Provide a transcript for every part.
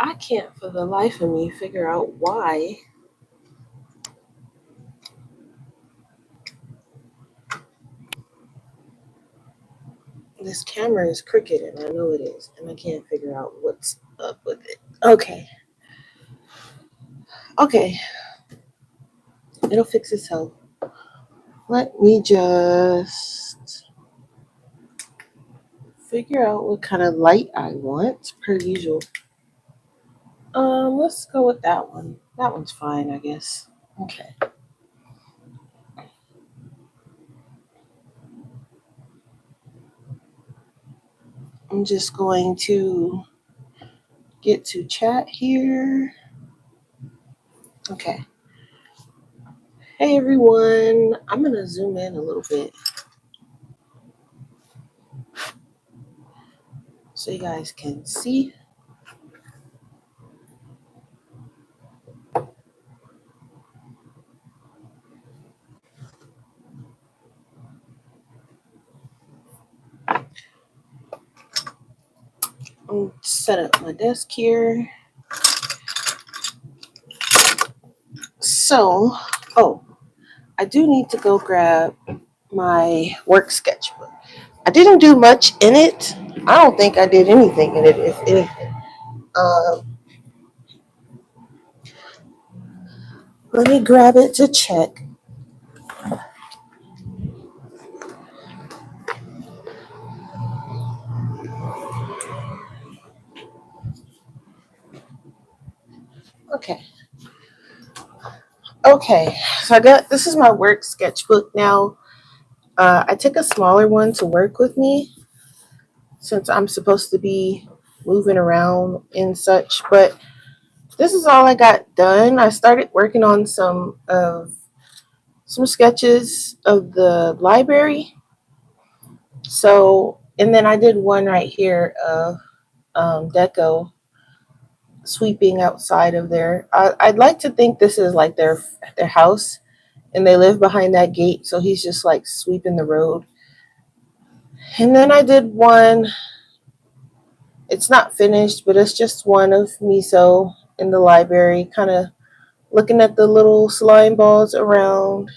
I can't for the life of me figure out why this camera is crooked, and I know it is, and I can't figure out what's up with it. Okay, okay, it'll fix itself. Let me just figure out what kind of light I want, per usual. Let's go with that one. That one's fine, I guess. Okay. I'm just going to get to chat here. Okay. Hey everyone. I'm gonna zoom in a little bit so you guys can see. I'm set up my desk here. So, oh, I do need to go grab my work sketchbook. I didn't do much in it. I don't think I did anything in it, if anything. Um, Let me grab it to check. Okay. Okay. So I got this is my work sketchbook now. I took a smaller one to work with me since I'm supposed to be moving around and such. But this is all I got done. I started working on some sketches of the library. So, and then I did one right here of Deco sweeping outside of there. I'd like to think this is like their house, and they live behind that gate. So he's just like sweeping the road. And then I did one. It's not finished, but it's just one of Miso in the library, kind of looking at the little slime balls around.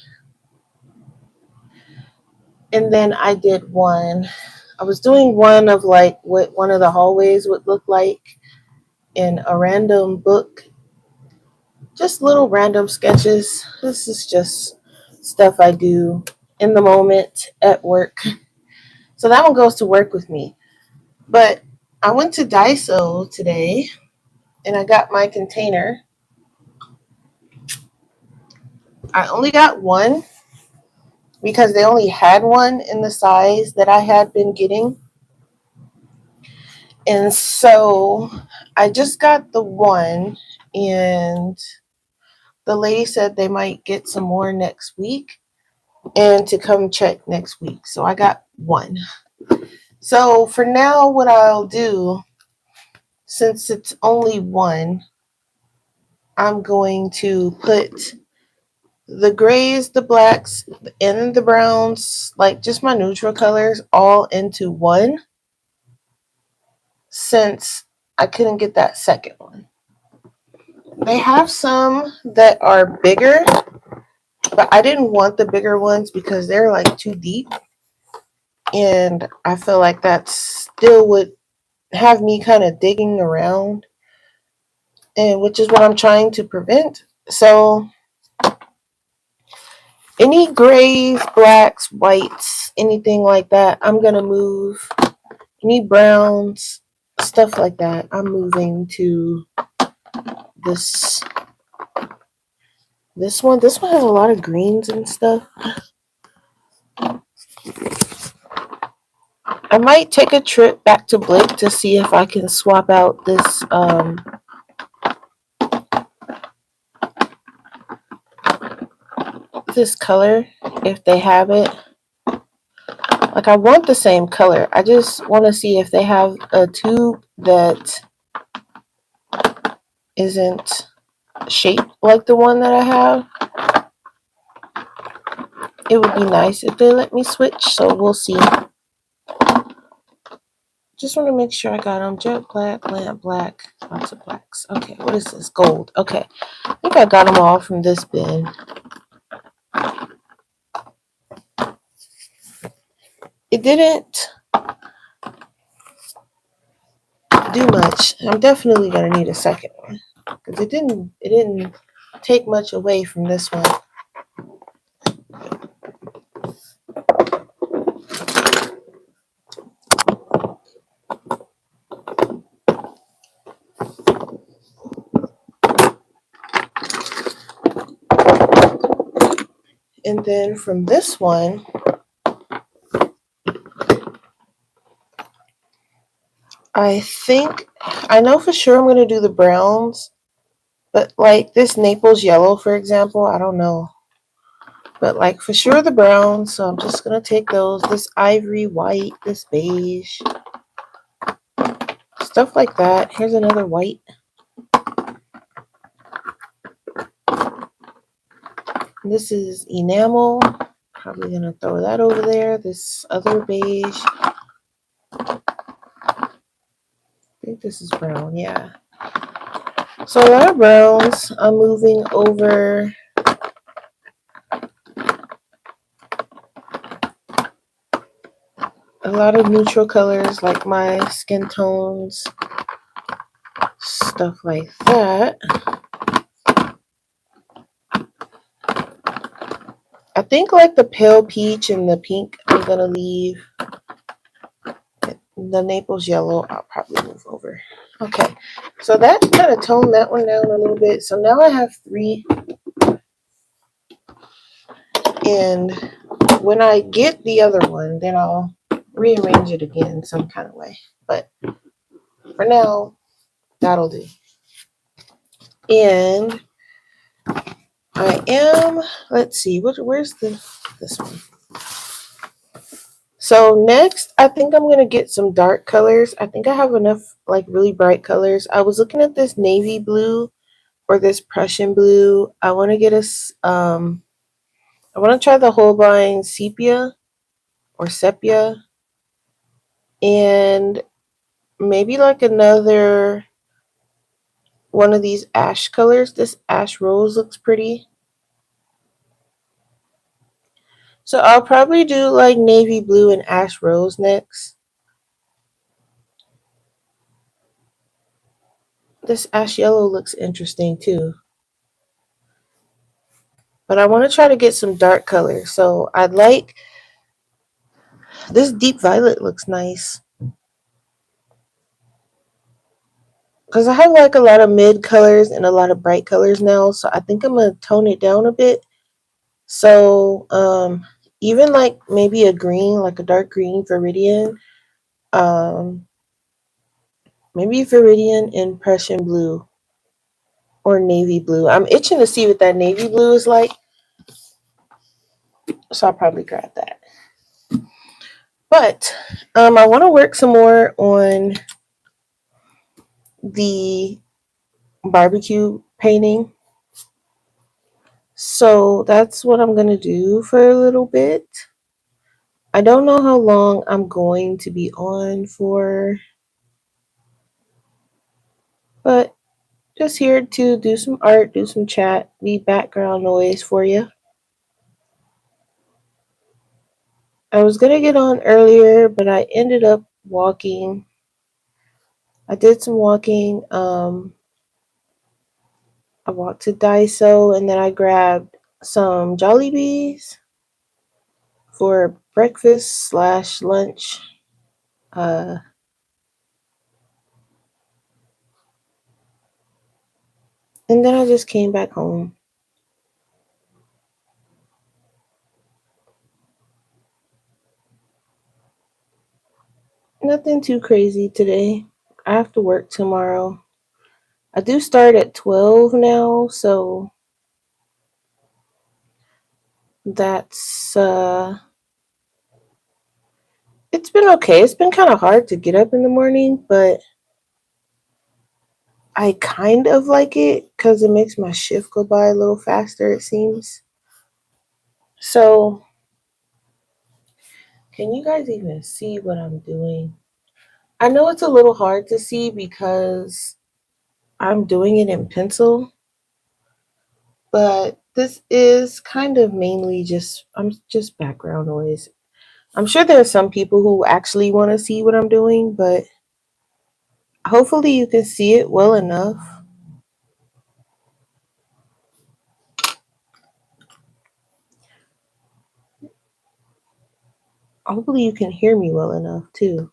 And then I did one. I was doing one of like what one of the hallways would look like in a random book. Just little random sketches. This is just stuff I do in the moment at work. So that one goes to work with me. But I went to Daiso today and I got my container. I only got one because they only had one in the size that I had been getting. And so I just got the one, and the lady said they might get some more next week and to come check next week. So I got one. So for now, what I'll do, since it's only one, I'm going to put the grays, the blacks, and the browns, like just my neutral colors, all into one since I couldn't get that second one. They have some that are bigger, but I didn't want the bigger ones because they're like too deep. And I feel like that still would have me kind of digging around, and which is what I'm trying to prevent. So any grays, blacks, whites, anything like that, I'm gonna move. Any browns, stuff like that, I'm moving to this this one. This one has a lot of greens and stuff. I might take a trip back to Blick to see if I can swap out this color if they have it. Like I want the same color. I just want to see if they have a tube that isn't shaped like the one that I have. It would be nice if they let me switch, so we'll see. Just want to make sure I got them. Jet black, lamp black, lots of blacks. Okay, what is this? Gold. Okay, I think I got them all from this bin. It didn't do much. I'm definitely gonna need a second one because it didn't take much away from this one. And then from this one, I know for sure I'm gonna do the browns, but like this Naples yellow, for example, I don't know. But like for sure the browns, so I'm just gonna take those. This ivory white, this beige, stuff like that. Here's another white. This is enamel. Probably gonna throw that over there. This other beige. I think this is brown, yeah. So a lot of browns. I'm moving over a lot of neutral colors like my skin tones, stuff like that. I think like the pale peach and the pink I'm gonna leave. The Naples yellow I'll probably move over. Okay, so that kind of toned that one down a little bit. So now I have 3. And when I get the other one, then I'll rearrange it again some kind of way. But for now, that'll do. And I am, let's see, where's this one? So next, I think I'm going to get some dark colors. I think I have enough like really bright colors. I was looking at this navy blue or this Prussian blue. I want to get I want to try the Holbein sepia or sepia and maybe like another one of these ash colors. This ash rose looks pretty. So I'll probably do like navy blue and ash rose next. This ash yellow looks interesting too. But I want to try to get some dark colors. So I'd like this deep violet looks nice. Because I have like a lot of mid colors and a lot of bright colors now. So I think I'm going to tone it down a bit. So even like maybe a green, like a dark green Viridian. Maybe Viridian and Prussian blue or navy blue. I'm itching to see what that navy blue is like. So I'll probably grab that. But I want to work some more on the barbecue painting. So that's what I'm going to do for a little bit. I don't know how long I'm going to be on for, but just here to do some art, do some chat, be background noise for you. I was going to get on earlier, but I ended up walking. I did some walking. I walked to Daiso and then I grabbed some Jollibees for breakfast / lunch. And then I just came back home. Nothing too crazy today. I have to work tomorrow. I do start at 12 now, so that's it's been okay. It's been kind of hard to get up in the morning, but I kind of like it because it makes my shift go by a little faster, it seems. So, can you guys even see what I'm doing? I know it's a little hard to see because I'm doing it in pencil, but this is kind of mainly just background noise. I'm sure there are some people who actually want to see what I'm doing, but hopefully you can see it well enough. Hopefully you can hear me well enough too.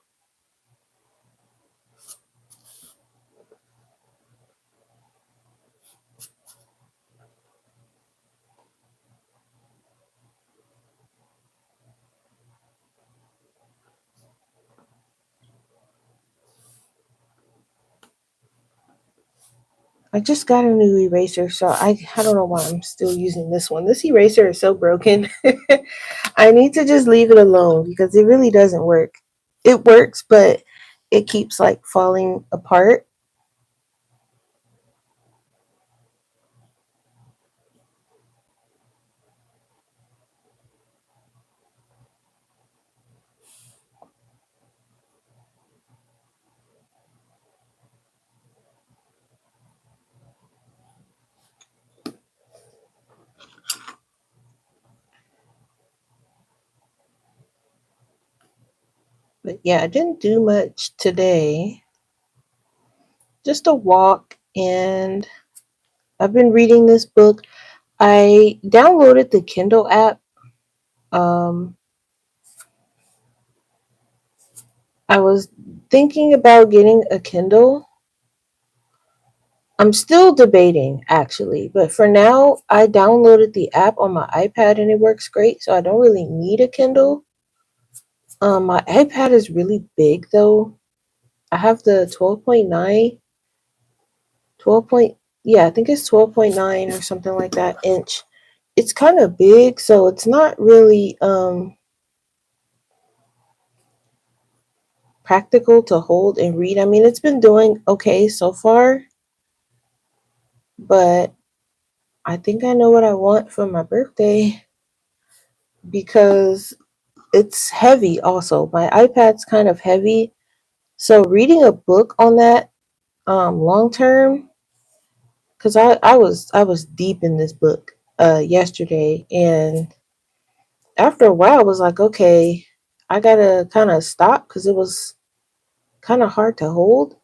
I just got a new eraser, so I don't know why I'm still using this one. This eraser is so broken. I need to just leave it alone because it really doesn't work. It works, but it keeps like falling apart. But yeah, I didn't do much today. Just a walk, and I've been reading this book. I downloaded the Kindle app. Um, I was thinking about getting a Kindle. I'm still debating actually, but for now, I downloaded the app on my iPad and it works great, so I don't really need a Kindle. My iPad is really big though. I have the 12.9, 12 point, yeah, I think it's 12.9 or something like that inch. It's kind of big, so it's not really practical to hold and read. I mean, it's been doing okay so far, but I think I know what I want for my birthday because it's heavy also. My iPad's kind of heavy. So reading a book on that long term, because I was deep in this book yesterday, and after a while I was like, okay, I gotta kind of stop because it was kind of hard to hold.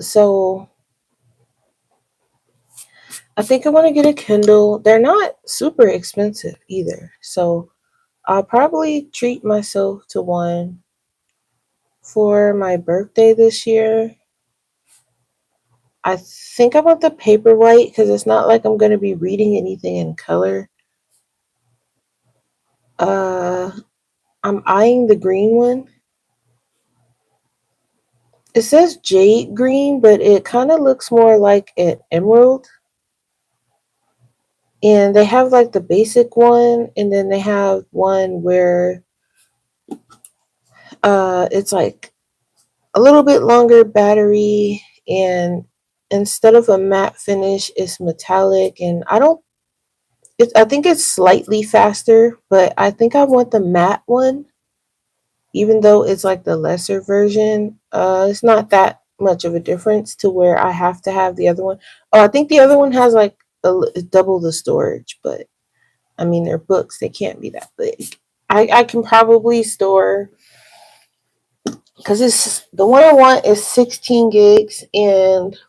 So I think I want to get a Kindle. They're not super expensive either. So I'll probably treat myself to one for my birthday this year. I think I want the Paperwhite because it's not like I'm going to be reading anything in color. Uh, I'm eyeing the green one. It says jade green, but it kind of looks more like an emerald. And they have like the basic one, and then they have one where it's like a little bit longer battery, and instead of a matte finish, it's metallic. And I don't I think it's slightly faster, but I think I want the matte one, even though it's like the lesser version. It's not that much of a difference to where I have to have the other one. Oh, I think the other one has like double the storage, but I mean, they're books, they can't be that big. I can probably store, because it's the one I want is 16 gigs, and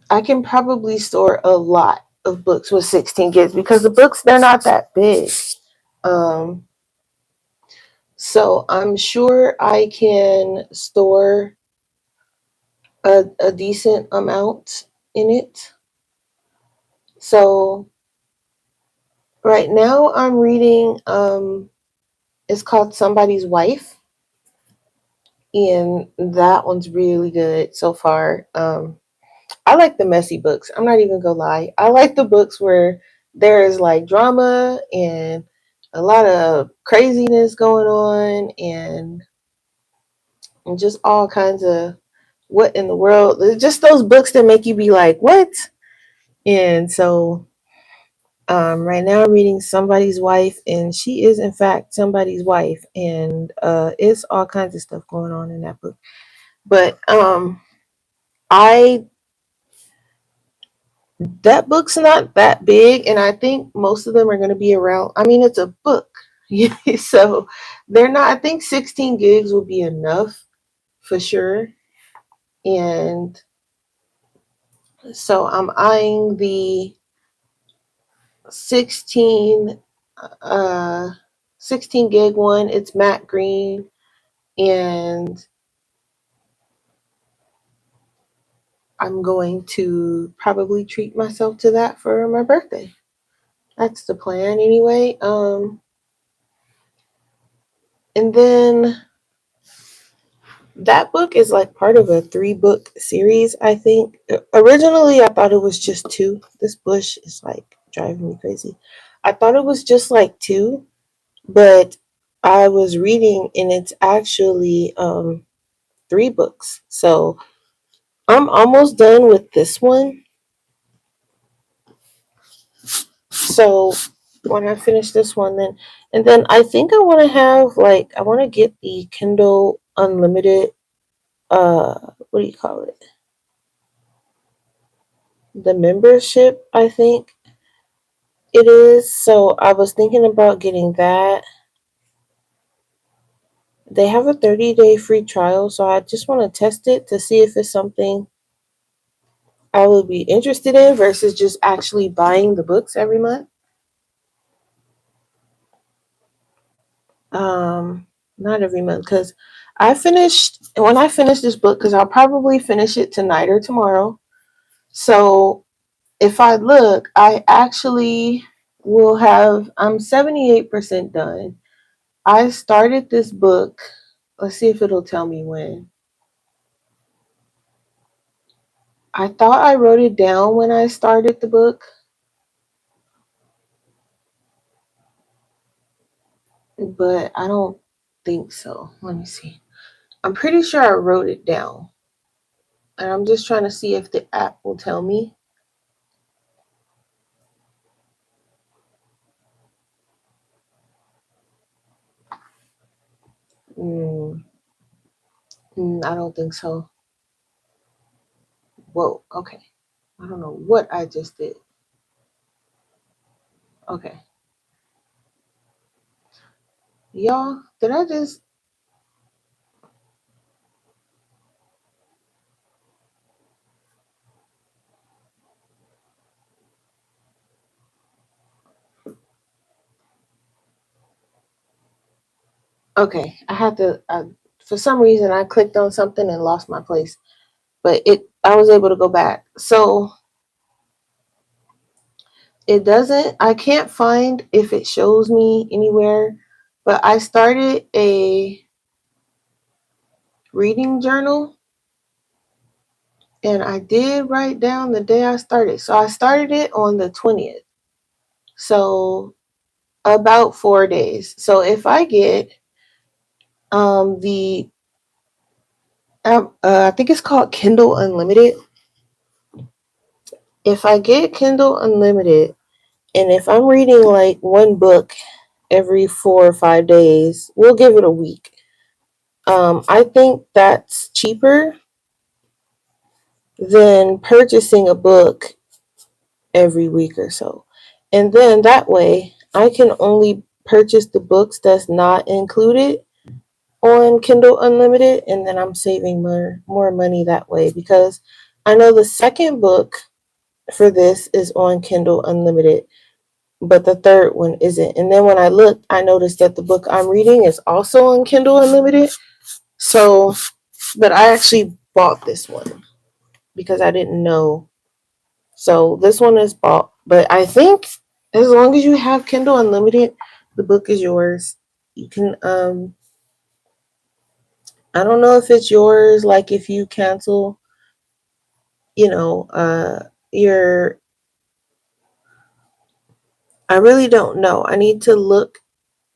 I can probably store a lot of books with 16 gigs because the books, they're not that big. Um, so I'm sure I can store a decent amount in it. So right now I'm reading it's called Somebody's Wife, and that one's really good so far. I like the messy books. I'm not even gonna lie. I like the books where there is like drama and a lot of craziness going on, and just all kinds of what in the world. Just those books that make you be like, what? And so Right now, I'm reading Somebody's Wife, and she is, in fact, somebody's wife, and it's all kinds of stuff going on in that book. But I that book's not that big, and I think most of them are going to be around. I mean, it's a book, so they're not. I think 16 gigs will be enough for sure, and so I'm eyeing the 16 uh 16 gig one. It's matte green, and I'm going to probably treat myself to that for my birthday. That's the plan anyway. And then that book is like part of a 3-book series, I think. Originally, I thought it was just 2. This bush is like driving me crazy. I thought it was just like 2, but I was reading and it's actually 3 books. So I'm almost done with this one. So when I finish this one, then and then I think I want to have like I want to get the Kindle Unlimited. What do you call it? The membership, I think it is. So I was thinking about getting that. They have a 30-day free trial, so I just want to test it to see if it's something I would be interested in versus just actually buying the books every month. Not every month because when I finish this book, because I'll probably finish it tonight or tomorrow. So if I look, I actually will have, I'm 78% done. I started this book. Let's see if it'll tell me when. I thought I wrote it down when I started the book, but I don't think so. Let me see. I'm pretty sure I wrote it down. And I'm just trying to see if the app will tell me. Mm, I don't think so. Whoa, okay. I don't know what I just did. Okay. Y'all, did I just. Okay. I had to. For some reason, I clicked on something and lost my place. But I was able to go back. So it doesn't, I can't find if it shows me anywhere, but I started a reading journal and I did write down the day I started. So I started it on the 20th. So about 4 days. So if I get the I think it's called Kindle Unlimited. If I get Kindle Unlimited, and if I'm reading like one book every 4 or 5 days, we'll give it a week. I think that's cheaper than purchasing a book every week or so. And then that way, I can only purchase the books that's not included on Kindle Unlimited, and then I'm saving more money that way because I know the second book for this is on Kindle Unlimited, but the third one isn't. And then when I looked, I noticed that the book I'm reading is also on Kindle Unlimited. So, but I actually bought this one because I didn't know. So this one is bought, but I think as long as you have Kindle Unlimited, the book is yours. You can I don't know if it's yours like if you cancel, you know, your I really don't know. I need to look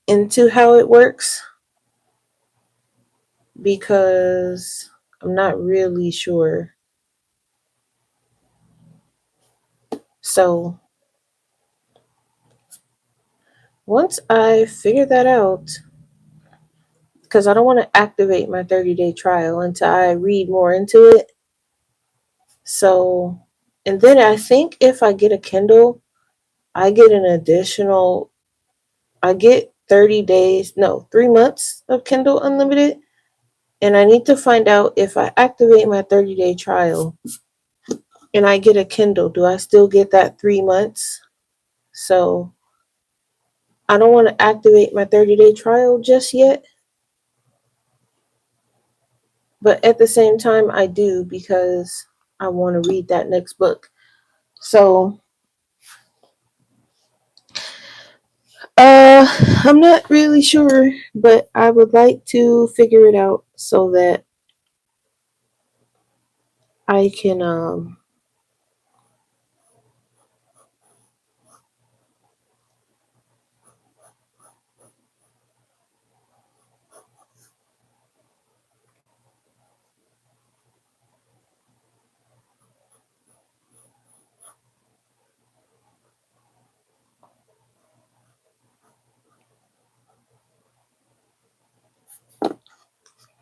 into how it works because I'm not really sure. So once I figure that out, because I don't want to activate my 30-day trial until I read more into it. So, and then I think if I get a Kindle, I get an additional, I get 30 days, no, 3 months of Kindle Unlimited. And I need to find out if I activate my 30-day trial and I get a Kindle, do I still get that 3 months? So I don't want to activate my 30-day trial just yet. But at the same time, I do because I want to read that next book. So, I'm not really sure, but I would like to figure it out so that I can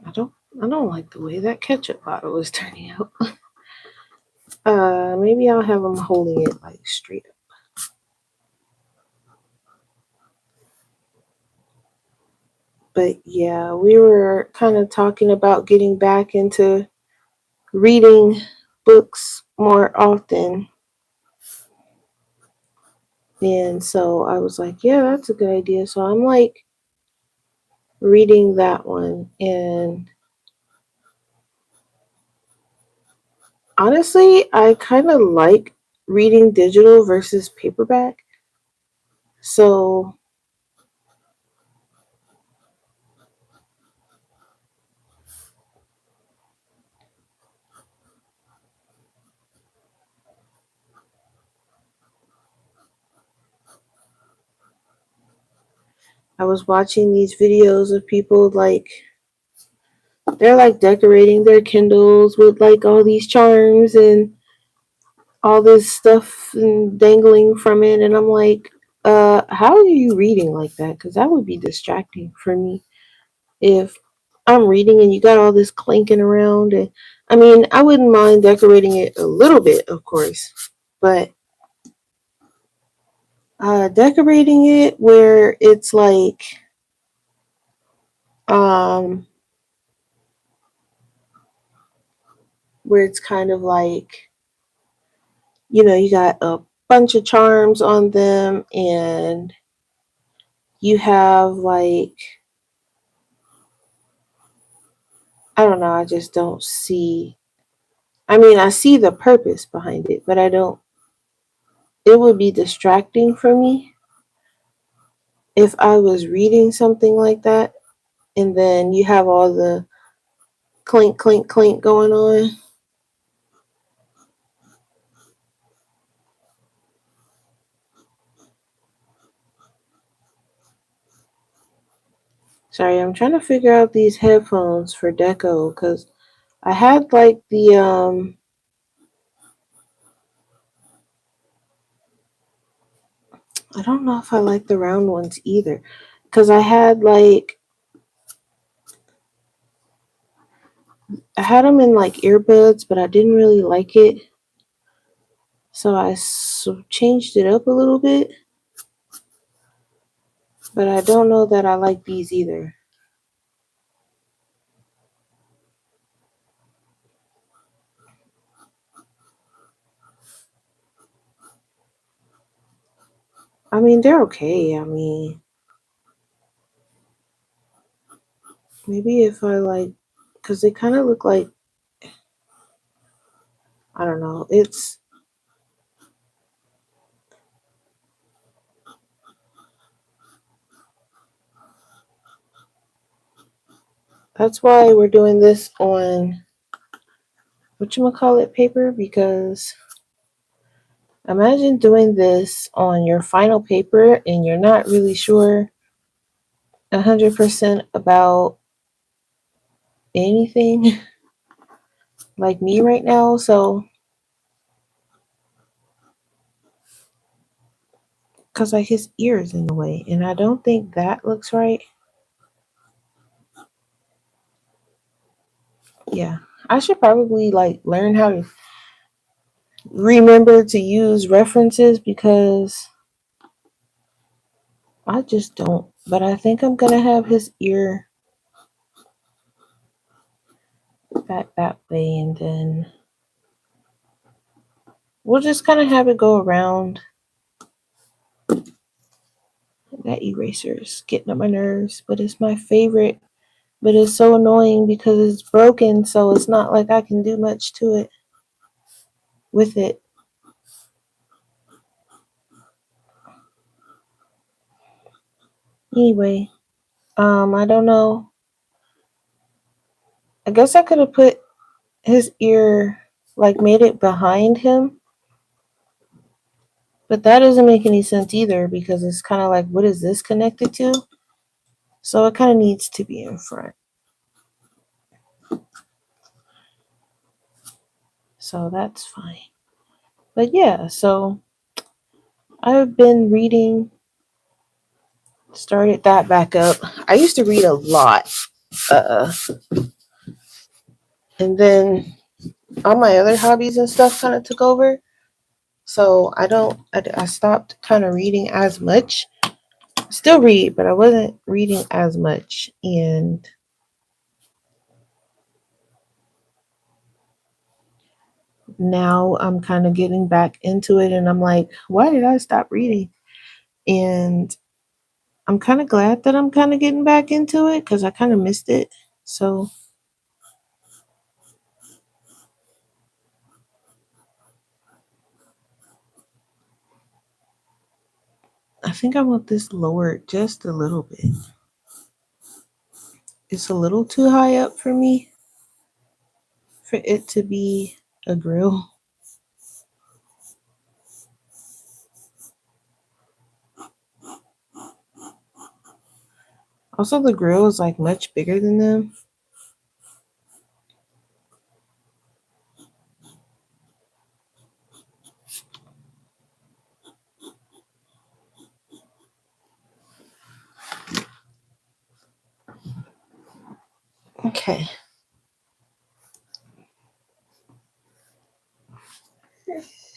I don't I don't like the way that ketchup bottle is turning out. Maybe I'll have them holding it like straight up. But yeah, we were kind of talking about getting back into reading books more often. And so I was like, yeah, that's a good idea. So I'm like reading that one. And honestly, I kind of like reading digital versus paperback. So I was watching these videos of people like they're like decorating their Kindles with like all these charms and all this stuff and dangling from it. And I'm like, how are you reading like that? Because that would be distracting for me if I'm reading and you got all this clinking around. And I mean, I wouldn't mind decorating it a little bit, of course, but decorating it where it's like, um, where it's kind of like, you got a bunch of charms on them and you have like, I don't know, I just don't see. I mean, I see the purpose behind it, but I don't. It would be distracting for me if I was reading something like that and then you have all the clink, clink, clink going on. Sorry, I'm trying to figure out these headphones for Deco because I had like I don't know if I like the round ones either because I had them in like earbuds, but I didn't really like it. So I changed it up a little bit, but I don't know that I like these either. I mean, they're okay. I mean, maybe if I like, because they kind of look like, I don't know. That's why we're doing this on whatchamacallit paper because imagine doing this on your final paper and you're not really sure 100% about anything like me right now. So because like his ear is in the way, and I don't think that looks right. Yeah, I should probably like learn how to remember to use references because I just don't. But I think I'm gonna have his ear back that way, and then we'll just kind of have it go around. That eraser is getting on my nerves, but it's my favorite. But it's so annoying because it's broken, so it's not like I can do much to it with it. Anyway, I don't know. I guess I could have put his ear, like made it behind him, but that doesn't make any sense either because it's kind of like, what is this connected to? So it kind of needs to be in front. So that's fine. But yeah, so I've been reading, started that back up. I used to read a lot. Uh, and then all my other hobbies and stuff kind of took over. So I stopped kind of reading as much. Still read, but I wasn't reading as much. And now I'm kind of getting back into it. And I'm like, why did I stop reading? And I'm kind of glad that I'm kind of getting back into it because I kind of missed it. So I think I want this lowered just a little bit. It's a little too high up for me for it to be a grill. Also, the grill is like much bigger than them. Okay.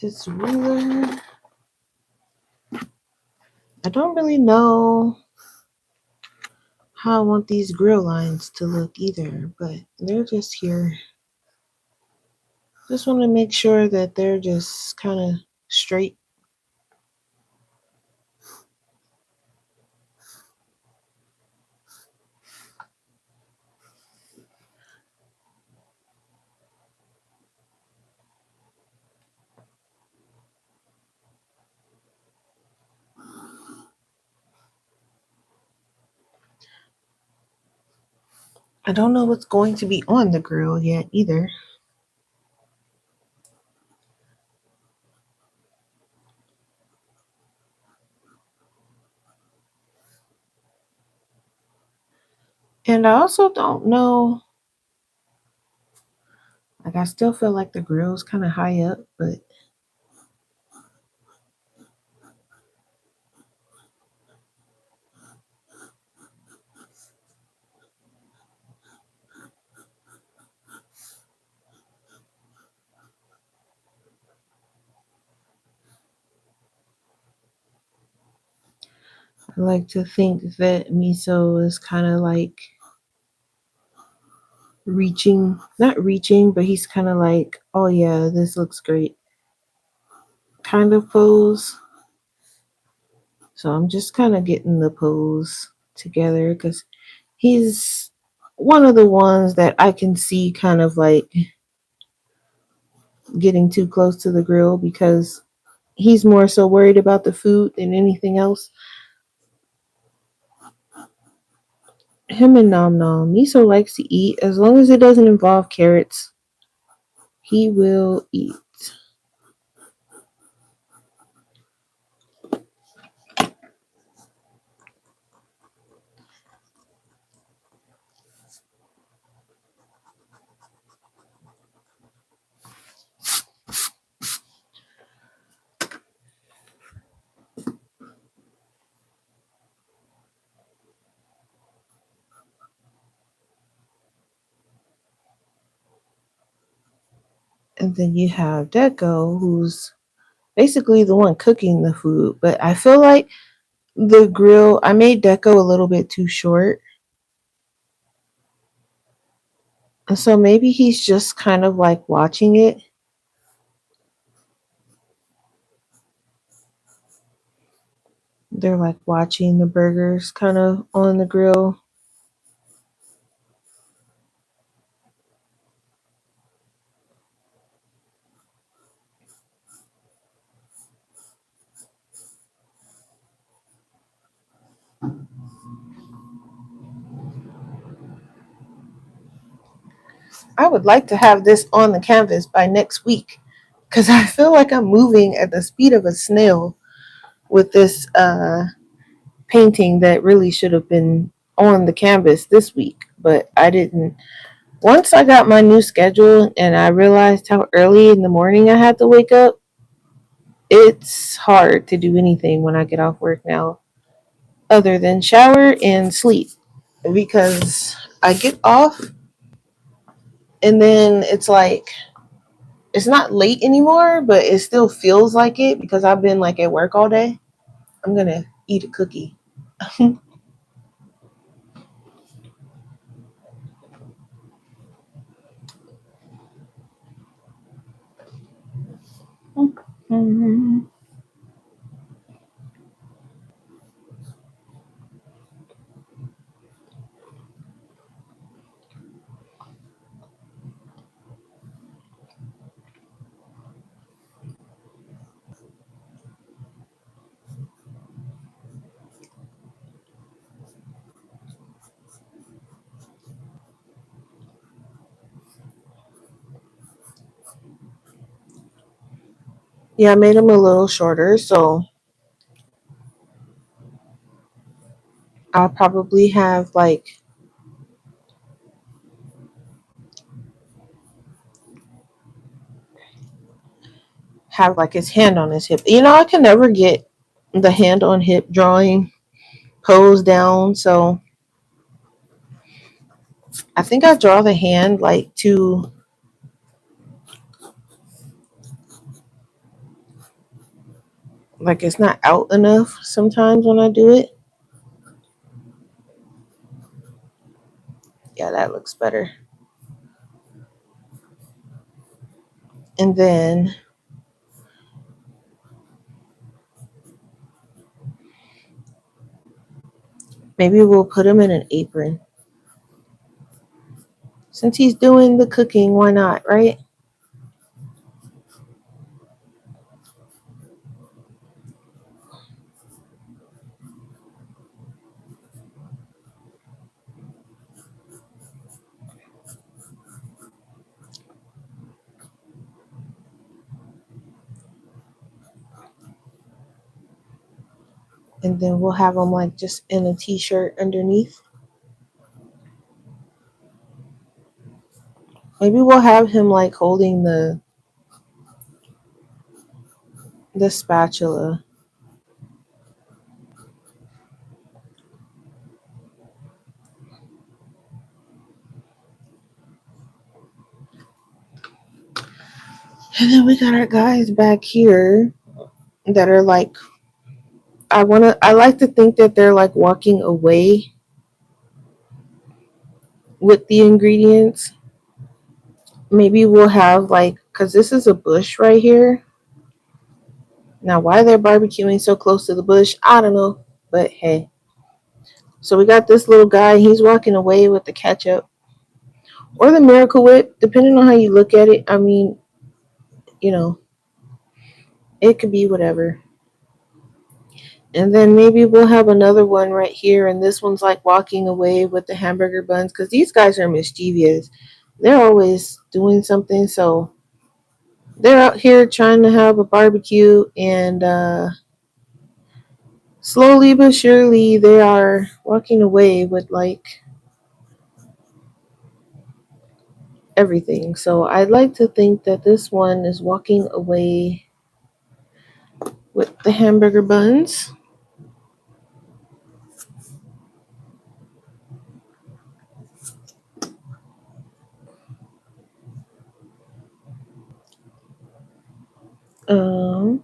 This ruler. I don't really know how I want these grill lines to look either, but they're just here. Just want to make sure that they're just kind of straight. I don't know what's going to be on the grill yet either. And I also don't know. Like, I still feel like the grill's kind of high up, but I like to think that miso is kind of like reaching, not reaching, but he's kind of like, oh yeah, this looks great kind of pose. So I'm just kind of getting the pose together because he's one of the ones that I can see kind of like getting too close to the grill because he's more so worried about the food than anything else. Him and Nom Nom, Miso likes to eat as long as it doesn't involve carrots. He will eat. And then you have Deco, who's basically the one cooking the food. But I feel like the grill, I made Deco a little bit too short. And so maybe he's just kind of like watching it. They're like watching the burgers kind of on the grill. I would like to have this on the canvas by next week because I feel like I'm moving at the speed of a snail with this painting that really should have been on the canvas this week, but I didn't. Once I got my new schedule and I realized how early in the morning I had to wake up, it's hard to do anything when I get off work now other than shower and sleep because I get off and then it's like it's not late anymore, but it still feels like it because I've been like at work all day. I'm gonna eat a cookie. Yeah, I made them a little shorter, so I'll probably have like his hand on his hip. I can never get the hand on hip drawing pose down, so I think I draw the hand like too like it's not out enough sometimes when I do it. Yeah, that looks better. And then maybe we'll put him in an apron. Since he's doing the cooking, why not, right? And then we'll have him like just in a t-shirt underneath. Maybe we'll have him like holding the spatula. And then we got our guys back here that are like I like to think that they're like walking away with the ingredients. Maybe we'll have like cuz this is a bush right here. Now why they're barbecuing so close to the bush, I don't know, but hey. So we got this little guy, he's walking away with the ketchup or the Miracle Whip, depending on how you look at it. I mean, you know, it could be whatever. And then maybe we'll have another one right here, and this one's like walking away with the hamburger buns because these guys are mischievous. They're always doing something, so they're out here trying to have a barbecue, and slowly but surely they are walking away with like everything. So I'd like to think that this one is walking away with the hamburger buns. Um,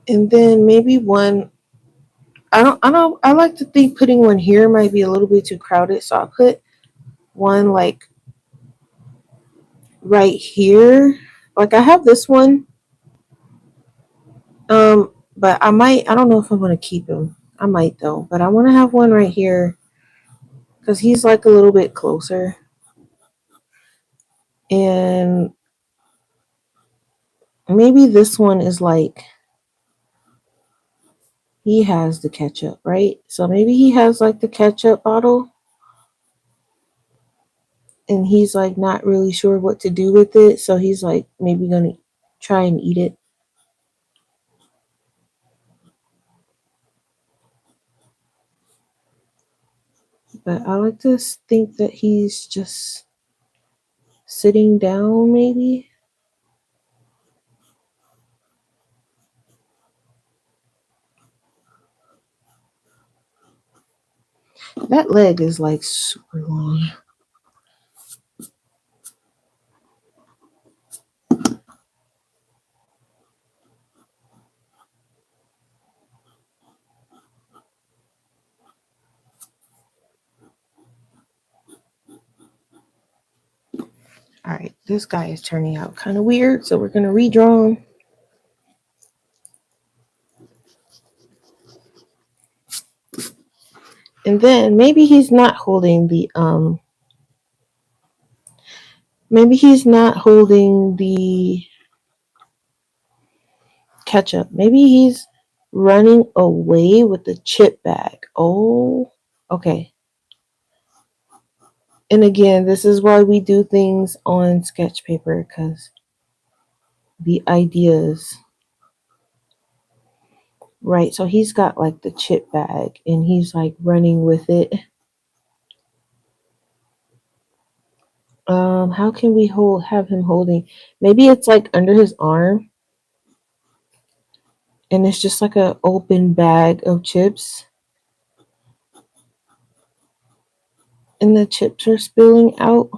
and then maybe one. I like to think putting one here might be a little bit too crowded, so I'll put one like right here. Like I have this one. But I don't know if I'm gonna keep him. I might though, but I want to have one right here because he's like a little bit closer. And maybe this one is like he has the ketchup, right? So maybe he has like the ketchup bottle and he's like not really sure what to do with it. So he's like maybe gonna try and eat it. But I like to think that he's just sitting down, maybe. That leg is like super long. All right, this guy is turning out kind of weird, so we're going to redraw him. And then maybe he's not holding the ketchup. Maybe he's running away with the chip bag. Oh, okay. And again, this is why we do things on sketch paper because the ideas. Right, so he's got like the chip bag and he's like running with it. How can we have him holding? Maybe it's like under his arm and it's just like an open bag of chips and the chips are spilling out.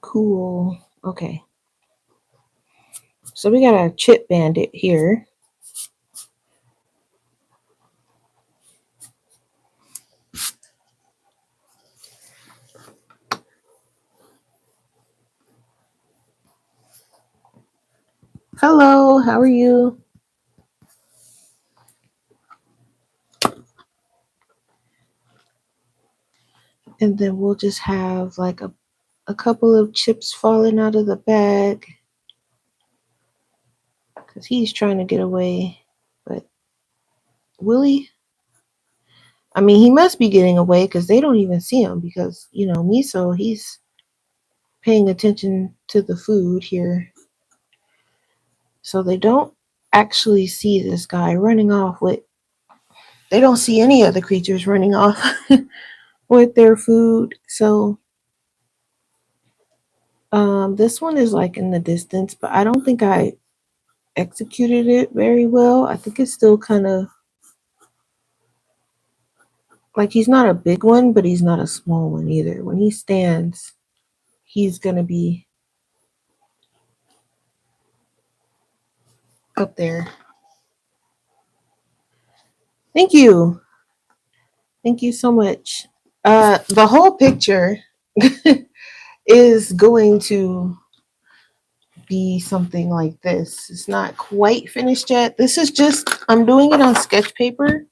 Cool. Okay. So we got our chip bandit here. Hello, how are you? And then we'll just have like a couple of chips falling out of the bag because he's trying to get away. But will he? I mean, he must be getting away because they don't even see him because, Miso, he's paying attention to the food here. So they don't actually see this guy running off with, they don't see any other creatures running off with their food. So this one is like in the distance, but I don't think I executed it very well. I think it's still kind of Like, he's not a big one, but he's not a small one either. When he stands, he's gonna be up there. Thank you. Thank you so much. The whole picture is going to be something like this. It's not quite finished yet. This is just, I'm doing it on sketch paper,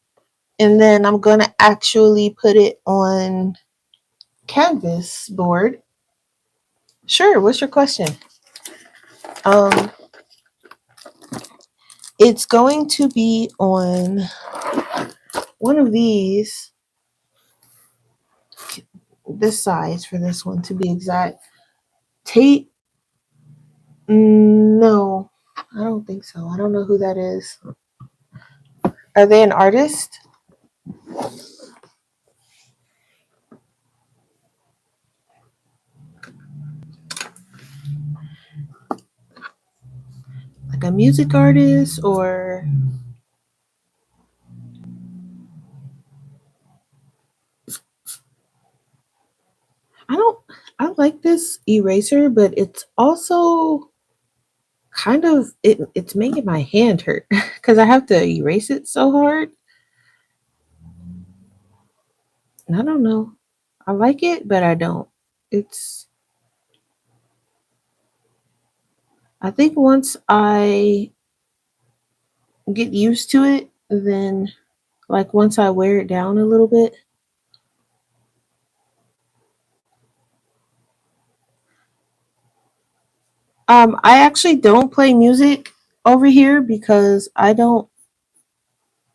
and then I'm going to actually put it on canvas board. Sure, what's your question? Um, it's going to be on one of these, this size for this one to be exact. Tate, no, I don't think so. I don't know who that is. Are they an artist? Like a music artist, or I don't, I like this eraser, but it's also kind of it's making my hand hurt because I have to erase it so hard. And I don't know. I like it, but I don't. It's I think once I get used to it, then like once I wear it down a little bit. I actually don't play music over here because I don't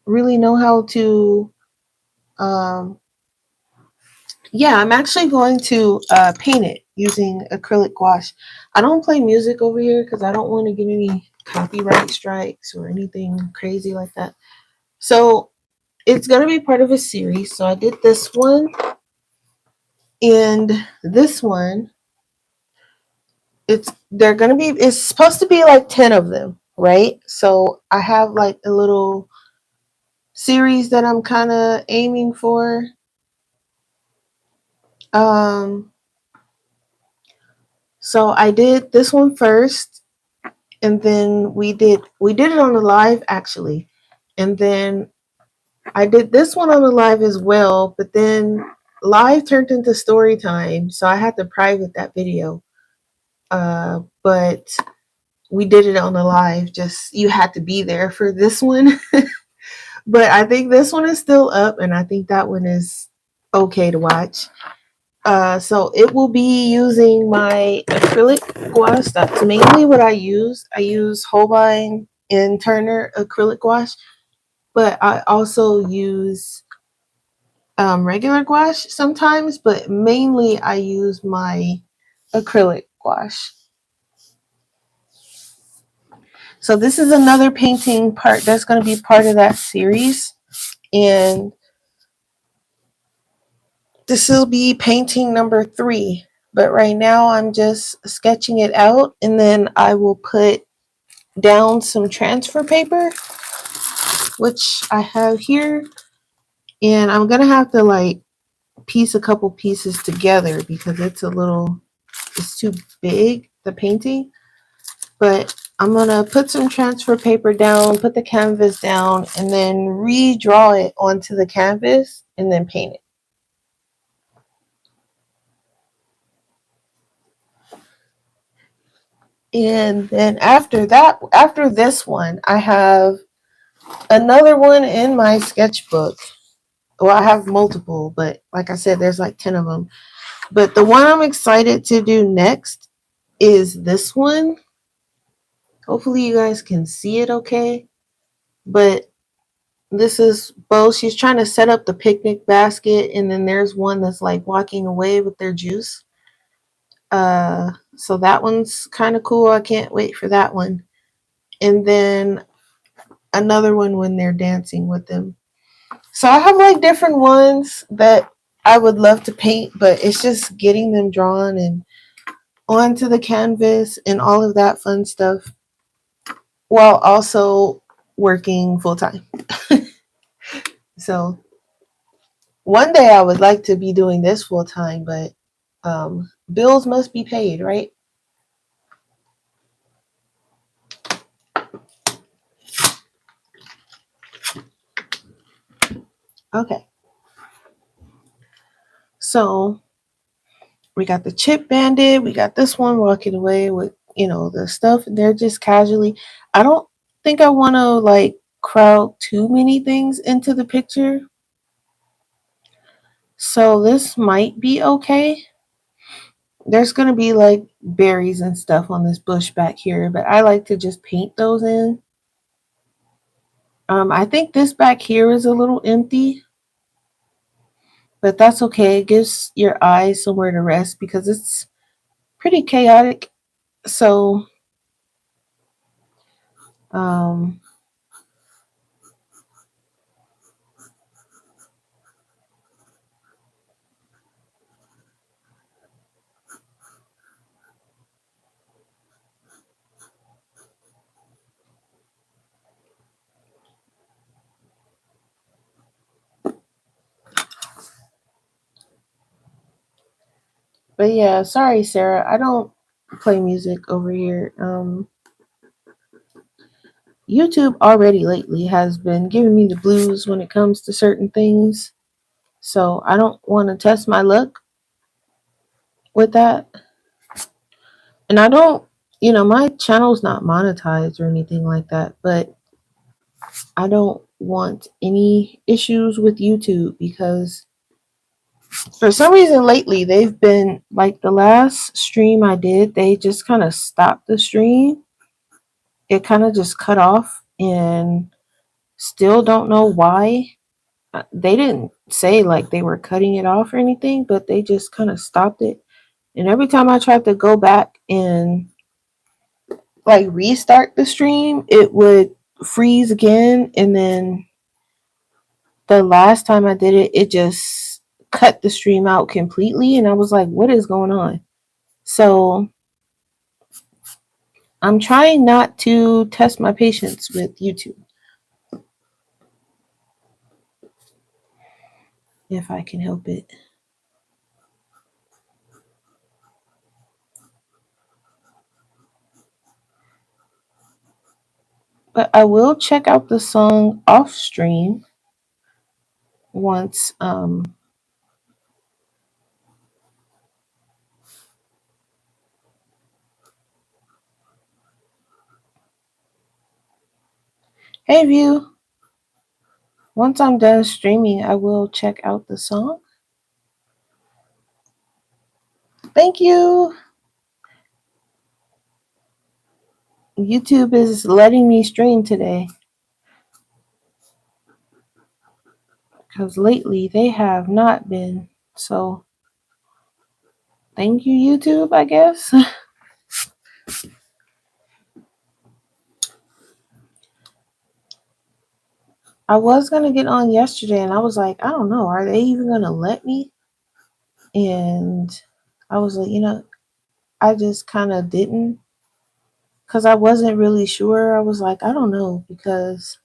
really know how to um yeah, I'm actually going to paint it using acrylic gouache. I don't play music over here because I don't want to get any copyright strikes or anything crazy like that. So it's going to be part of a series. So I did this one and this one. They're going to be, it's supposed to be like 10 of them, right? So I have like a little series that I'm kind of aiming for. Um, so I did this one first, and then we did it on the live actually, and then I did this one on the live as well, but then live turned into story time, so I had to private that video. But we did it on the live, just you had to be there for this one. But I think this one is still up, and I think that one is okay to watch. So it will be using my acrylic gouache. That's mainly what I use. I use Holbein and Turner acrylic gouache, but I also use regular gouache sometimes, but mainly I use my acrylic gouache. So this is another painting part that's going to be part of that series. And this will be painting number 3. But right now I'm just sketching it out, and then I will put down some transfer paper, which I have here. And I'm going to have to like piece a couple pieces together because it's too big, the painting. But I'm going to put some transfer paper down, put the canvas down, and then redraw it onto the canvas and then paint it. And then after that, after this one, I have another one in my sketchbook. Well, I have multiple, but like I said, there's like 10 of them. But the one I'm excited to do next is this one. Hopefully, you guys can see it okay. But this is both. She's trying to set up the picnic basket, and then there's one that's like walking away with their juice. So that one's kind of cool. I can't wait for that one. And then another one when they're dancing with them. So I have like different ones that I would love to paint, but it's just getting them drawn and onto the canvas and all of that fun stuff while also working full time. So One day I would like to be doing this full time, but bills must be paid, right? Okay. So we got the chip bandit. We got this one walking away with, the stuff. And they're just casually. I don't think I want to like crowd too many things into the picture. So this might be okay. There's going to be like berries and stuff on this bush back here, but I like to just paint those in. I think this back here is a little empty, but that's okay. It gives your eyes somewhere to rest because it's pretty chaotic. So, um, but yeah, sorry, Sarah. I don't play music over here. YouTube already lately has been giving me the blues when it comes to certain things. So I don't want to test my luck with that. And I don't, my channel's not monetized or anything like that, but I don't want any issues with YouTube because for some reason lately they've been like the last stream I did, they just kind of stopped the stream. It kind of just cut off and still don't know why. They didn't say like they were cutting it off or anything, but they just kind of stopped it. And every time I tried to go back and like restart the stream, it would freeze again. And then the last time I did it, it just cut the stream out completely. And I was like, what is going on? So I'm trying not to test my patience with YouTube if I can help it. But I will check out the song off stream once. Hey, View. Once I'm done streaming, I will check out the song. Thank you. YouTube is letting me stream today because lately they have not been. So thank you, YouTube, I guess. I was going to get on yesterday and I was like, I don't know, are they even going to let me? And I was like, I just kind of didn't because I wasn't really sure. I was like, I don't know because.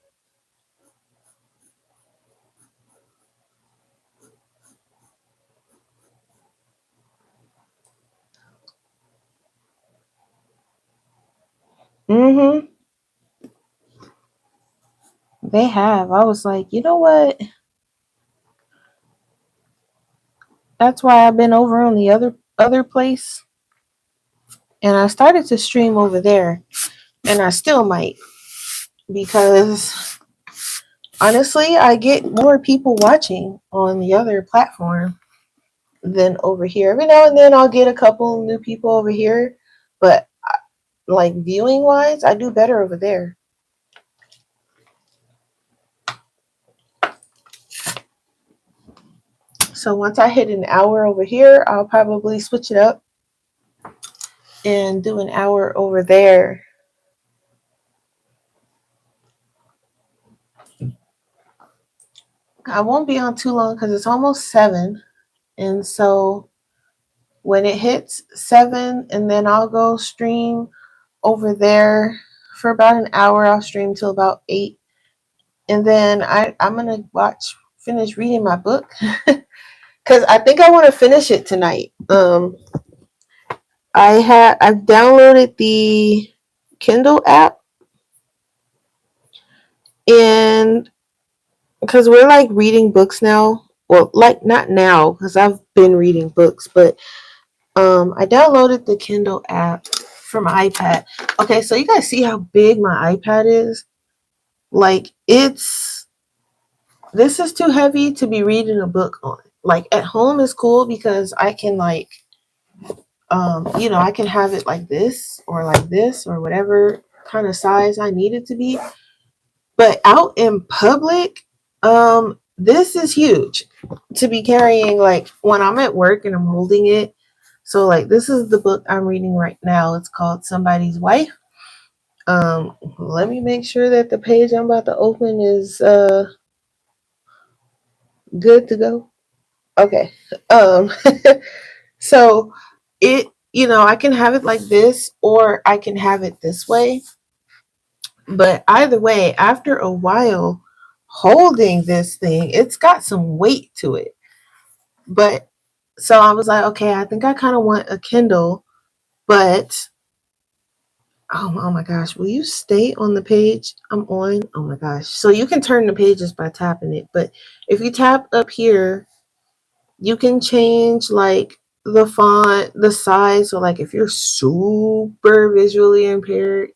Mm-hmm. They have. I was like, you know what? That's why I've been over on the other place. And I started to stream over there. And I still might. Because honestly, I get more people watching on the other platform than over here. Every now and then I'll get a couple new people over here. But like viewing wise, I do better over there. So once I hit an hour over here, I'll probably switch it up and do an hour over there. I won't be on too long because it's almost 7. And so when it hits 7, and then I'll go stream over there for about an hour. I'll stream till about 8. And then I'm going to watch finish reading my book because I think I want to finish it tonight. I've downloaded the Kindle app, and because we're like reading books now. Well, like not now because I've been reading books, but I downloaded the Kindle app for my iPad. Okay, so you guys see how big my iPad is? Like this is too heavy to be reading a book on. Like at home is cool because I can like I can have it like this or whatever kind of size I need it to be. But out in public, this is huge to be carrying like when I'm at work and I'm holding it. So like this is the book I'm reading right now. It's called Somebody's Wife. Let me make sure that the page I'm about to open is good to go. Okay. Um so I can have it like this or I can have it this way. But either way, after a while holding this thing, it's got some weight to it. But so I was like, okay, I think I kind of want a Kindle, but oh my gosh, will you stay on the page I'm on? Oh my gosh. So you can turn the pages by tapping it, but if you tap up here, you can change like the font, the size. So like if you're super visually impaired,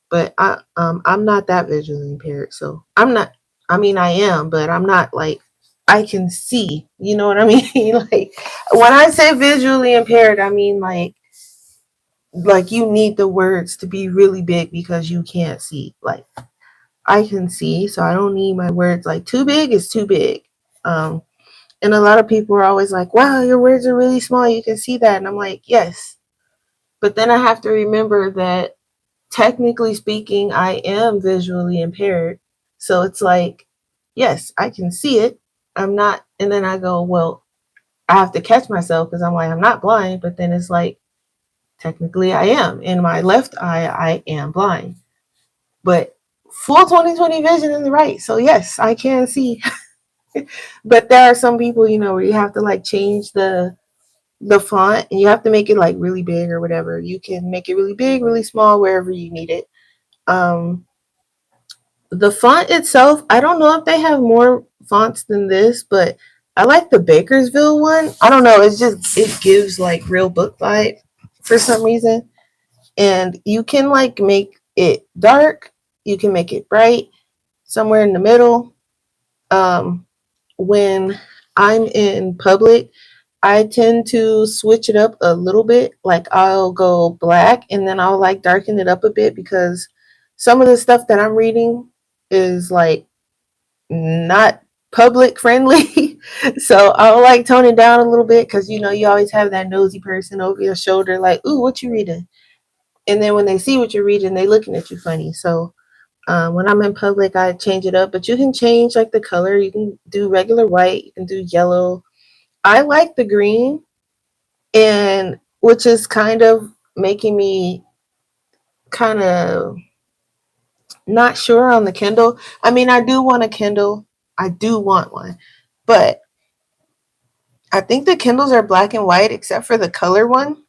but I'm not that visually impaired. So I'm not I mean I am, but I'm not like I can see. You know what I mean? Like when I say visually impaired, I mean like you need the words to be really big because you can't see. Like I can see, so I don't need my words like too big is too big. Um and a lot of people are always like, "Wow, your words are really small. You can see that." And I'm like, "Yes." But then I have to remember that technically speaking, I am visually impaired. So it's like, yes, I can see it. I'm not. And then I go, well, I have to catch myself because I'm like, I'm not blind. But then it's like, technically, I am. In my left eye, I am blind. But full 20/20 vision in the right. So yes, I can see. But there are some people, where you have to like change the font and you have to make it like really big or whatever. You can make it really big, really small, wherever you need it. Um, the font itself, I don't know if they have more fonts than this, but I like the Bakersville one. I don't know, it gives like real book vibe for some reason. And you can like make it dark, you can make it bright, somewhere in the middle. Um, when I'm in public, I tend to switch it up a little bit. Like I'll go black and then I'll like darken it up a bit because some of the stuff that I'm reading is like not public friendly. So I'll like tone it down a little bit because you always have that nosy person over your shoulder like, "Ooh, what you reading?" And then when they see what you're reading, they looking at you funny. So when I'm in public, I change it up. But you can change like the color. You can do regular white. You can do yellow. I like the green, and which is kind of making me kind of not sure on the Kindle. I mean, I do want a Kindle. I do want one, but I think the Kindles are black and white except for the color one.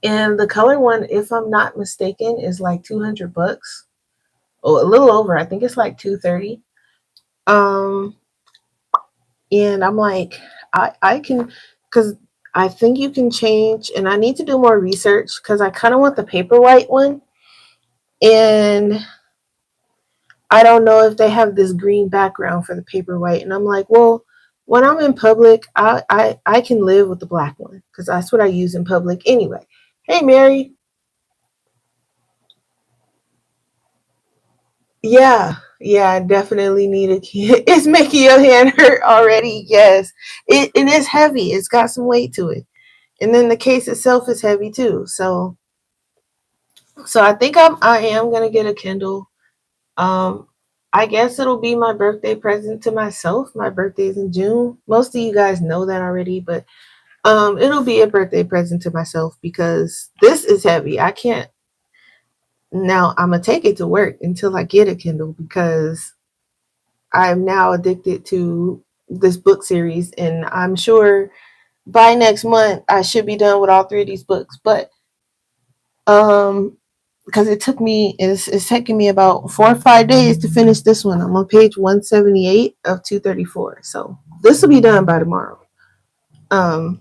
And the color one, if I'm not mistaken, is like $200. Oh, a little over. I think it's like 230. Um, and I'm like, I can, because I think you can change, and I need to do more research because I kind of want the paper white one, and I don't know if they have this green background for the paper white. And I'm like, well, when I'm in public, I can live with the black one because that's what I use in public anyway. Hey, Mary. Yeah, yeah, I definitely need a kid. It's making your hand hurt already. Yes, it is heavy. It's got some weight to it, and then the case itself is heavy too. So I think I am gonna get a Kindle. Um, I guess it'll be my birthday present to myself. My birthday's in June. Most of you guys know that already, but it'll be a birthday present to myself because this is heavy. I can't now I'm gonna take it to work until I get a Kindle because I'm now addicted to this book series, and I'm sure by next month I should be done with all three of these books. But because it's taking me about 4 or 5 days to finish this one. I'm on page 178 of 234, so this will be done by tomorrow. Um,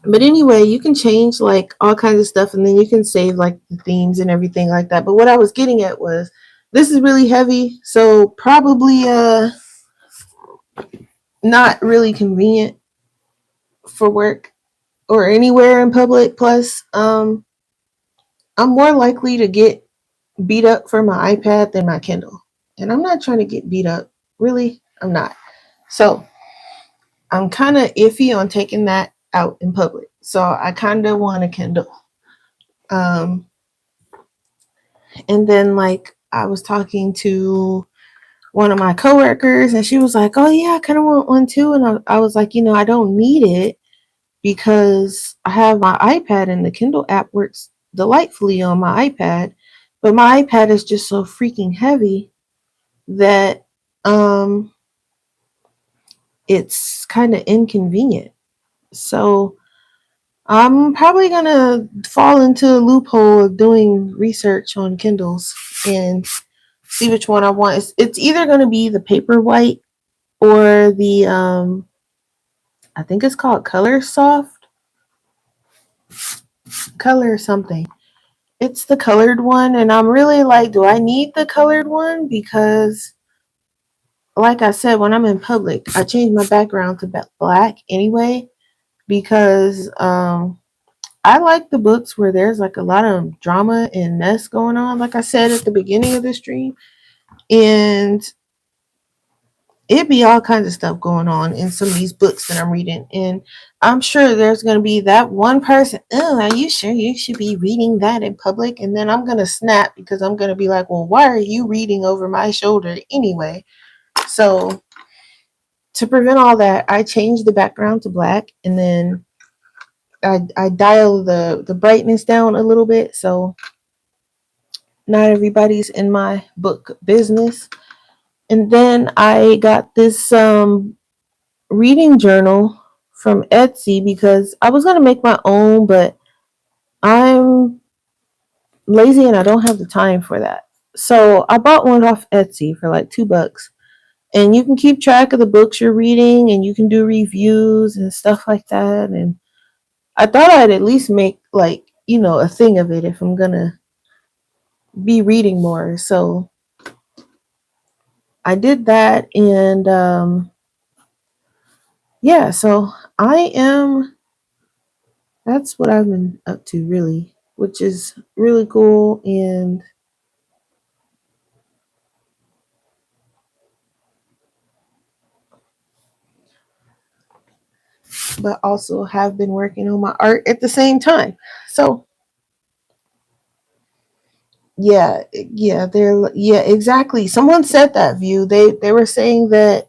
but anyway, you can change like all kinds of stuff, and then you can save like the themes and everything like that. But what I was getting at was this is really heavy, so probably not really convenient for work or anywhere in public. Plus, I'm more likely to get beat up for my iPad than my Kindle. And I'm not trying to get beat up. Really, I'm not. So I'm kind of iffy on taking that out in public. So I kind of want a Kindle. Um, and then, like, I was talking to one of my coworkers, and she was like, "Oh, yeah, I kind of want one too." And I was like, I don't need it because I have my iPad and the Kindle app works delightfully on my iPad. But my iPad is just so freaking heavy that um it's kind of inconvenient. So I'm probably gonna fall into a loophole of doing research on Kindles and see which one I want. It's either gonna be the Paperwhite or the I think it's called Color Soft, Color something. It's the colored one, and I'm really like, do I need the colored one? Because like I said, when I'm in public, I change my background to black anyway because I like the books where there's like a lot of drama and mess going on, like I said at the beginning of the stream. And it be all kinds of stuff going on in some of these books that I'm reading. And I'm sure there's going to be that one person, oh, are you sure you should be reading that in public? And then I'm going to snap because I'm going to be like, well, why are you reading over my shoulder anyway? So to prevent all that, I changed the background to black, and then I dial the brightness down a little bit so not everybody's in my book business. And then I got this reading journal from Etsy because I was gonna make my own, but I'm lazy and I don't have the time for that. So I bought one off Etsy for like $2. And you can keep track of the books you're reading and you can do reviews and stuff like that. And I thought I'd at least make like, a thing of it if I'm gonna be reading more. So I did that, and yeah, so I am that's what I've been up to really, which is really cool, and but also have been working on my art at the same time. So yeah, exactly. Someone said that view. They were saying that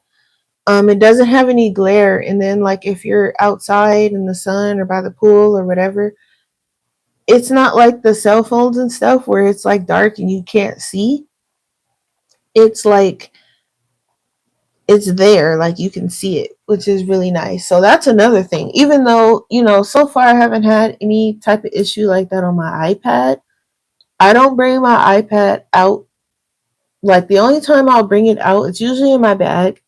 it doesn't have any glare, and then like if you're outside in the sun or by the pool or whatever, it's not like the cell phones and stuff where it's like dark and you can't see. It's like it's there, like you can see it, which is really nice. So that's another thing. Even though, so far I haven't had any type of issue like that on my iPad, I don't bring my iPad out. Like the only time I'll bring it out, it's usually in my bag.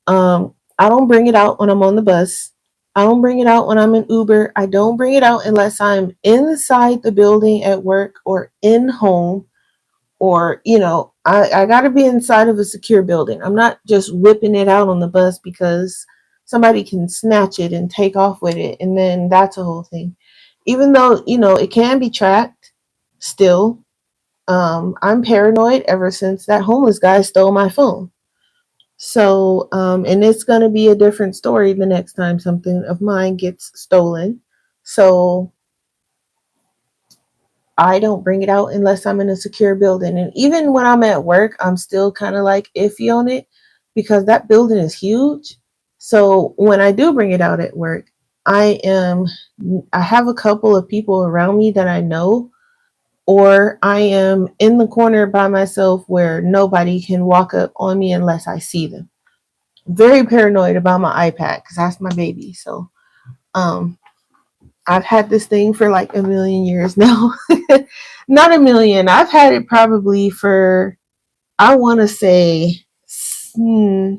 I don't bring it out when I'm on the bus. I don't bring it out when I'm in Uber. I don't bring it out unless I'm inside the building at work or in home, or I got to be inside of a secure building. I'm not just whipping it out on the bus because somebody can snatch it and take off with it, and then that's a whole thing. Even though it can be tracked still. I'm paranoid ever since that homeless guy stole my phone. So and it's going to be a different story the next time something of mine gets stolen. So I don't bring it out unless I'm in a secure building. And even when I'm at work, I'm still kind of like iffy on it because that building is huge. So when I do bring it out at work, I have a couple of people around me that I know. or I am in the corner by myself where nobody can walk up on me unless I see them. Very paranoid about my iPad because that's my baby. So um I've had this thing for like a million years now. Not a million. I've had it probably for, I want to say, hmm,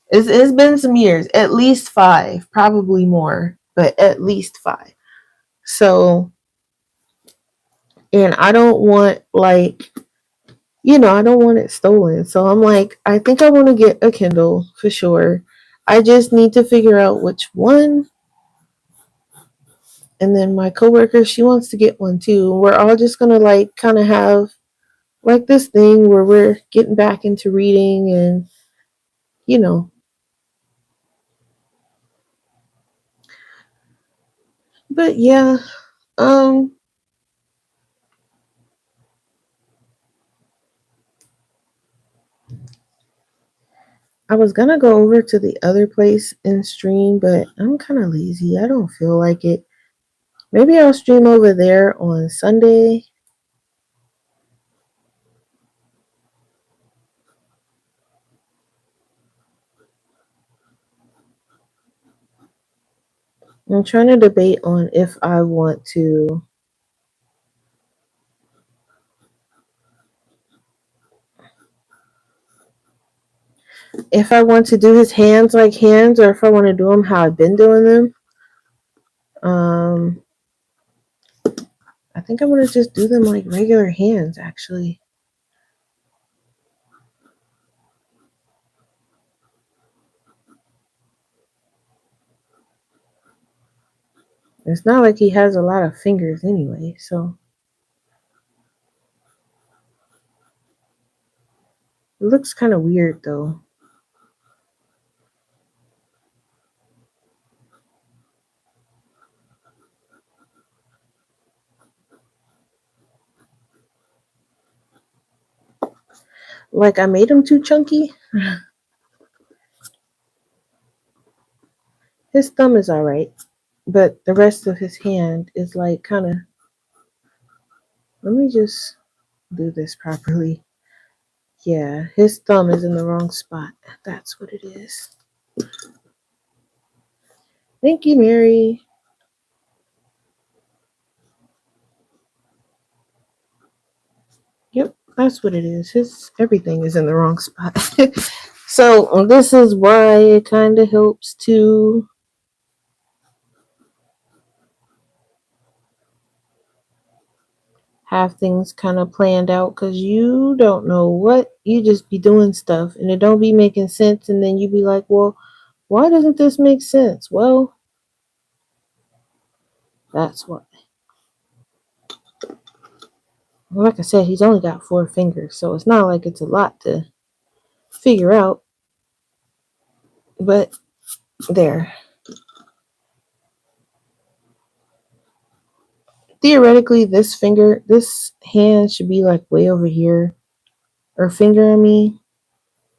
it's been some years, at least 5, probably more, but at least 5. So, and I don't want like, I don't want it stolen. So I'm like, I think I want to get a Kindle for sure. I just need to figure out which one. And then my coworker, she wants to get one too. We're all just gonna like kind of have like this thing where we're getting back into reading and you know. But yeah, um I was gonna go over to the other place and stream, but I'm kind of lazy. I don't feel like it. Maybe I'll stream over there on Sunday. I'm trying to debate on if I want to do his hands like hands or if I want to do them how I've been doing them. Um I think I want to just do them like regular hands actually. It's not like he has a lot of fingers anyway, so it looks kind of weird though. Like I made him too chunky. His thumb is alright, but the rest of his hand is like kind of. Let me just do this properly. Yeah, his thumb is in the wrong spot. That's what it is. Thank you, Mary. Yep, that's what it is. His everything is in the wrong spot. So this is why it kind of helps to have things kind of planned out because you don't know what you just be doing stuff and it don't be making sense and then you be like, well, why doesn't this make sense? Well, that's why. Like I said, he's only got 4 fingers, so it's not like it's a lot to figure out. But there. Theoretically, this hand should be like way over here, or finger, I mean.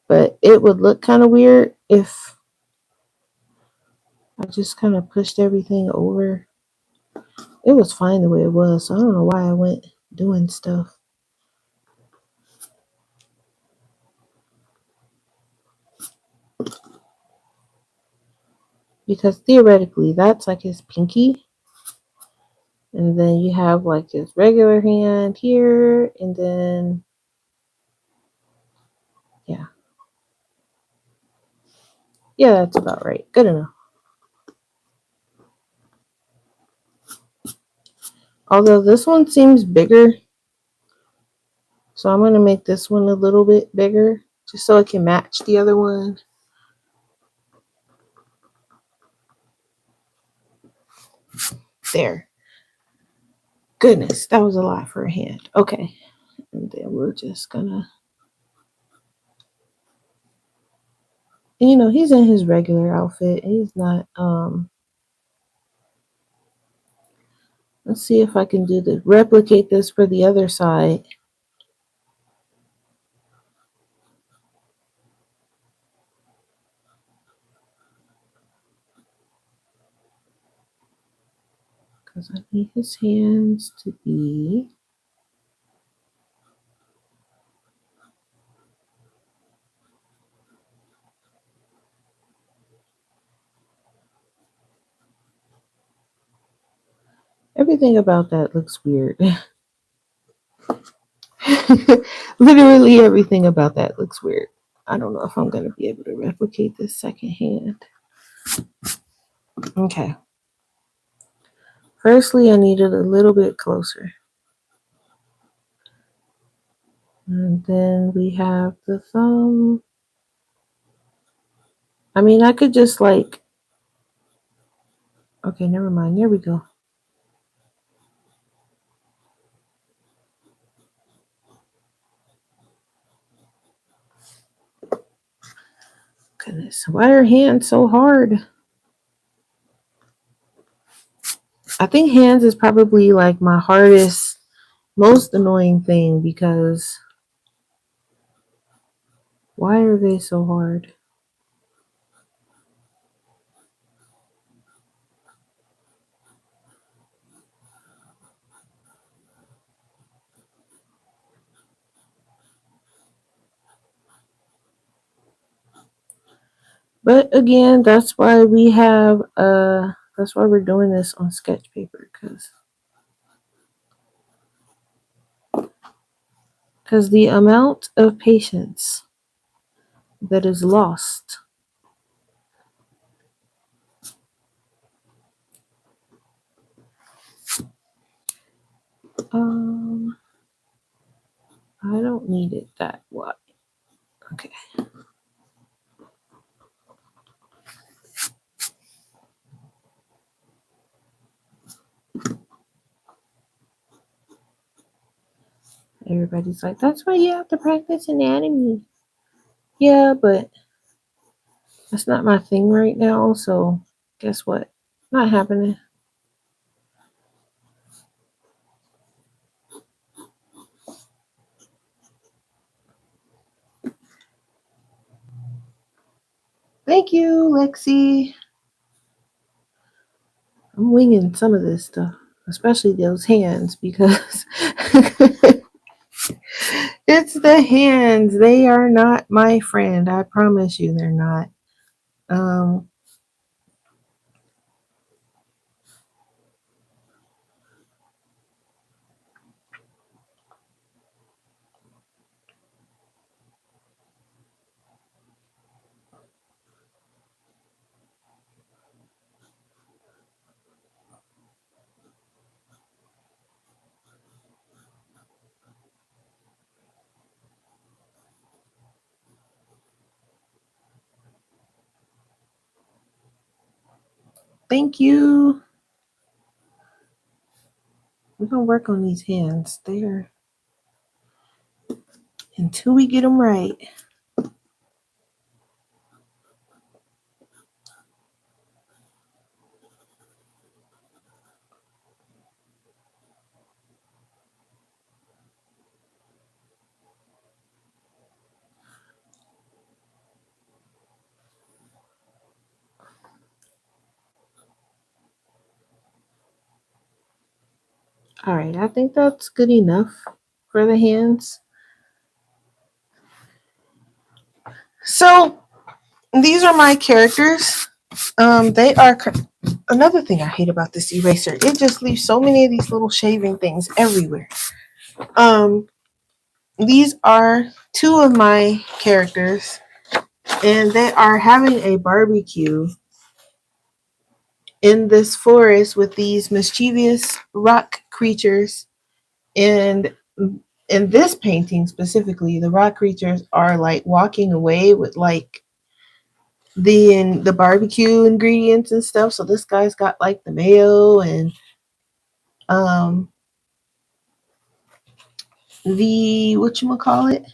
But it would look kind of weird if I just kind of pushed everything over. It was fine the way it was, so I don't know why I went doing stuff. Because theoretically, that's like his pinky. And then you have like his regular hand here, and then, yeah. Yeah, that's about right. Good enough. Although this one seems bigger, so I'm going to make this one a little bit bigger just so it can match the other one. There. Goodness, that was a lot for a hand. Okay. And then we're just going to, he's in his regular outfit. He's not, let's see if I can replicate this for the other side. Because I need his hands to be Everything about that looks weird. Literally everything about that looks weird. I don't know if I'm going to be able to replicate this second hand. Okay. Firstly, I need it a little bit closer. And then we have the thumb. I mean, I could just like... Okay, never mind. There we go. Goodness, why are hands so hard? I think hands is probably like my hardest, most annoying thing because why are they so hard? But again, that's why we have that's why we're doing this on sketch paper, because the amount of patience that is lost. I don't need it that wide. Okay. Everybody's like, that's why you have to practice anatomy. Yeah, but that's not my thing right now, so guess what? Not happening. Thank you, Lexi. I'm winging some of this stuff, especially those hands, because it's the hands. They are not my friend. I promise you they're not. Thank you. We're going to work on these hands. They're... until we get them right. All right, I think that's good enough for the hands. So these are my characters. They are... another thing I hate about this eraser, it just leaves so many of these little shaving things everywhere. These are two of my characters, and they are having a barbecue in this forest with these mischievous rock creatures. And in this painting specifically, the rock creatures are like walking away with like the barbecue ingredients and stuff. So this guy's got like the mayo and the whatchamacallit,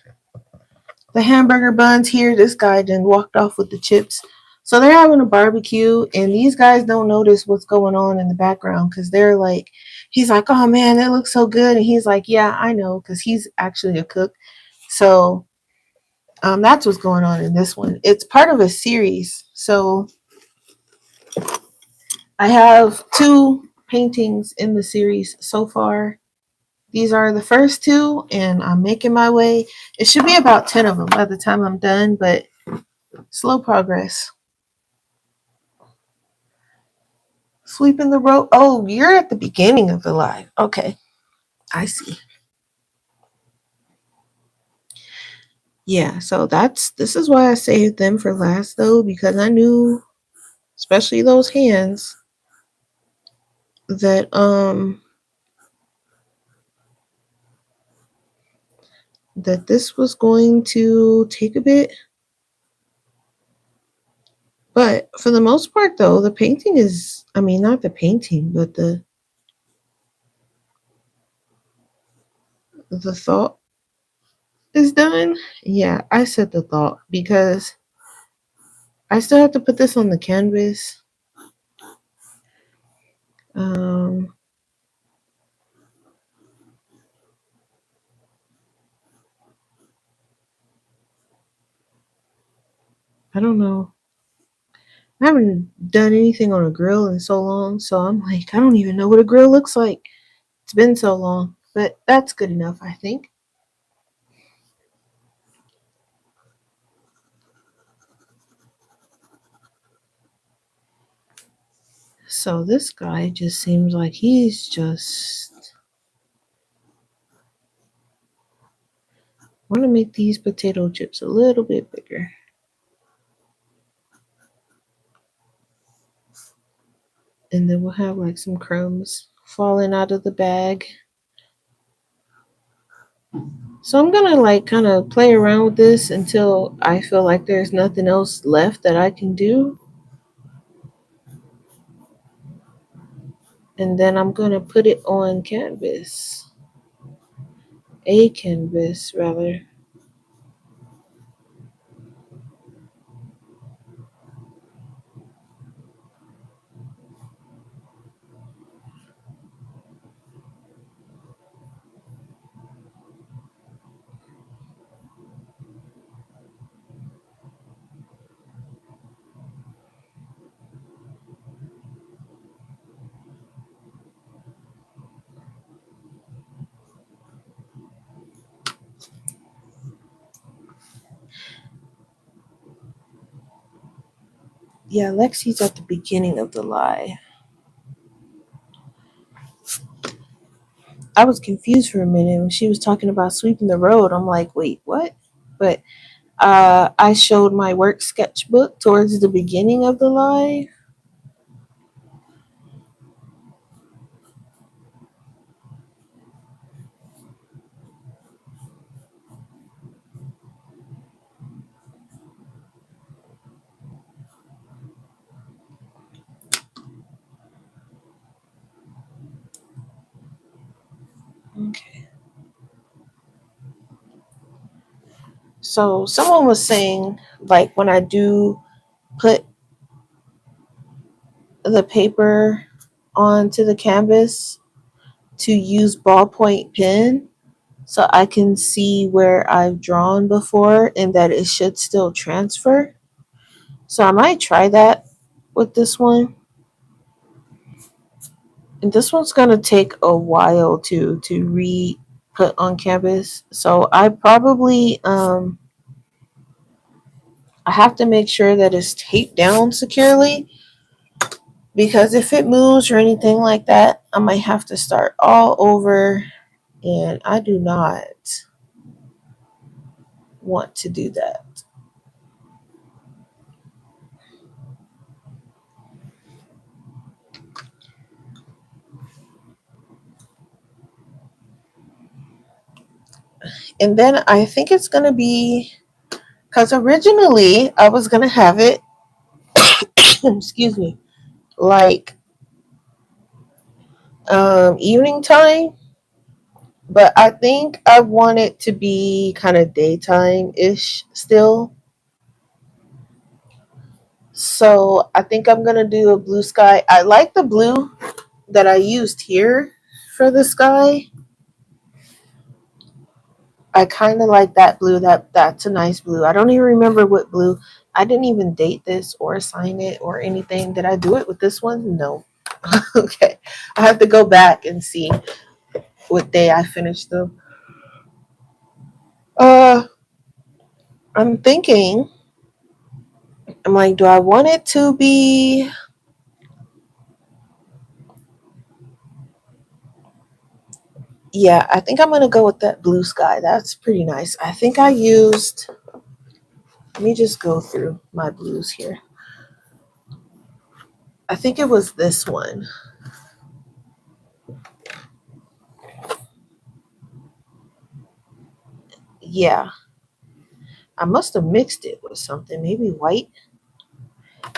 the hamburger buns here. This guy then walked off with the chips. So they're having a barbecue, and these guys don't notice what's going on in the background because they're like, he's like, oh man, that looks so good. And he's like, yeah, I know, because he's actually a cook. So that's what's going on in this one. It's part of a series. So I have 2 paintings in the series so far. These are the first 2, and I'm making my way. It should be about 10 of them by the time I'm done, but slow progress. Sweeping the road. Oh, you're at the beginning of the live. Okay, I see. Yeah, so this is why I saved them for last though, because I knew, especially those hands, that that this was going to take a bit. But for the most part though, the painting is, I mean, not the painting, but the thought is done. Yeah, I said the thought because I still have to put this on the canvas. Um, I don't know. I haven't done anything on a grill in so long, so I'm like, I don't even know what a grill looks like. It's been so long, but that's good enough, I think. So this guy just seems like he's just want to make these potato chips a little bit bigger. And then we'll have like some crumbs falling out of the bag. So I'm gonna like kind of play around with this until I feel like there's nothing else left that I can do. And then I'm gonna put it on canvas. A canvas rather. Yeah, Lexi's at the beginning of the lie. I was confused for a minute when she was talking about sweeping the road. I'm like, wait, what? But I showed my work sketchbook towards the beginning of the live. Okay. So someone was saying, like, when I do put the paper onto the canvas, to use ballpoint pen so I can see where I've drawn before and that it should still transfer. So I might try that with this one. And this one's gonna take a while to re put on canvas. So I probably I have to make sure that it's taped down securely because if it moves or anything like that, I might have to start all over and I do not want to do that. And then I think it's going to be because originally I was going to have it, excuse me, like evening time, but I think I want it to be kind of daytime ish still. So I think I'm going to do a blue sky. I like the blue that I used here for the sky. I kind of like that blue. That's a nice blue. I don't even remember what blue. I didn't even date this or sign it or anything. Did I do it with this one? No. Okay. I have to go back and see what day I finished them. Uh, I'm thinking. I'm like, do I want it to be Yeah, I think I'm gonna go with that blue sky. That's pretty nice. I think I used, let me just go through my blues here. I think it was this one. Yeah, I must have mixed it with something, maybe white.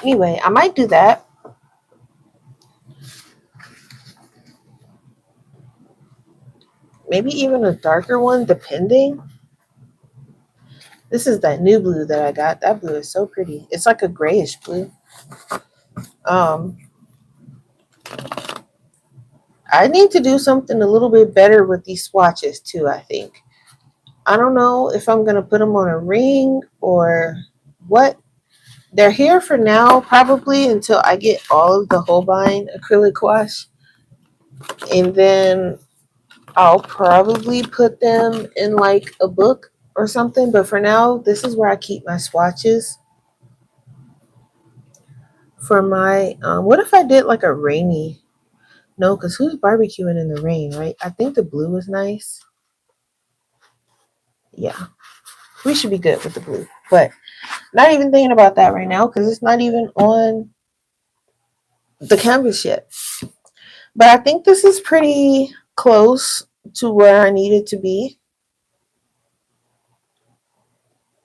Anyway, I might do that. Maybe even a darker one, depending. This is that new blue that I got. That blue is so pretty. It's like a grayish blue. Um, I need to do something a little bit better with these swatches too, I think. I don't know if I'm going to put them on a ring or what. They're here for now, probably until I get all of the Holbein acrylic wash. And then I'll probably put them in like a book or something. But for now, this is where I keep my swatches for my. What if I did like a rainy? No, because who's barbecuing in the rain, right? I think the blue is nice. Yeah, we should be good with the blue. But not even thinking about that right now because it's not even on the canvas yet. But I think this is pretty close to where I need it to be.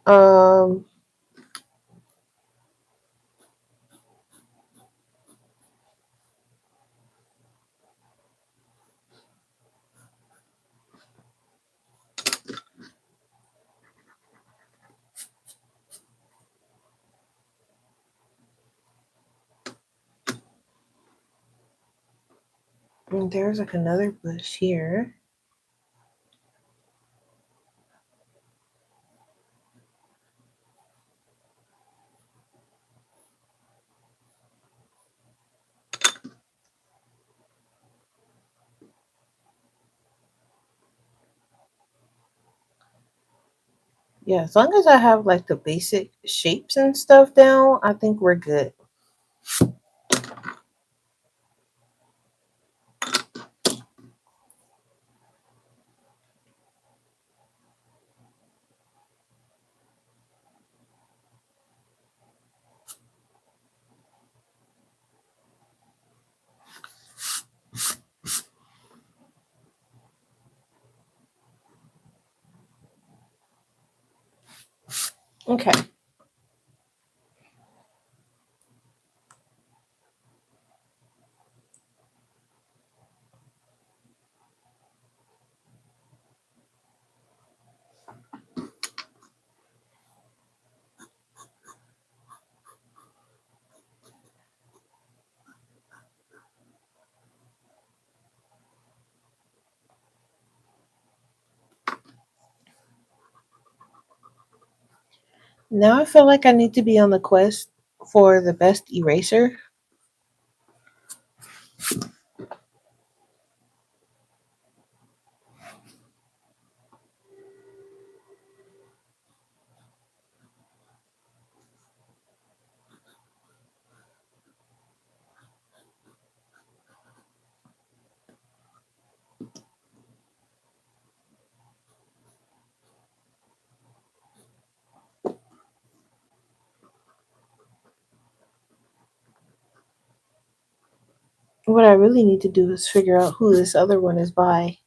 Um, and there's like another bush here. Yeah, as long as I have like the basic shapes and stuff down, I think we're good. Okay. Now I feel like I need to be on the quest for the best eraser. What I really need to do is figure out who this other one is by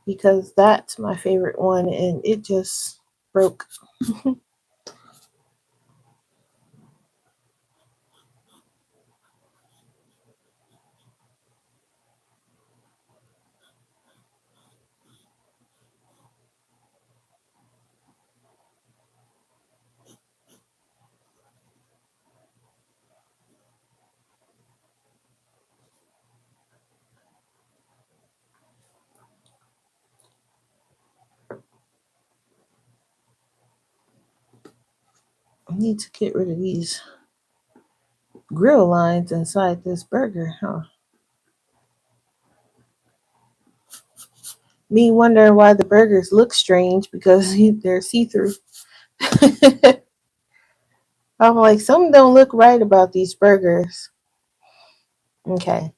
because that's my favorite one and it just broke. I need to get rid of these grill lines inside this burger, huh? Me wondering why the burgers look strange because they're see through. I'm like, something don't look right about these burgers. Okay.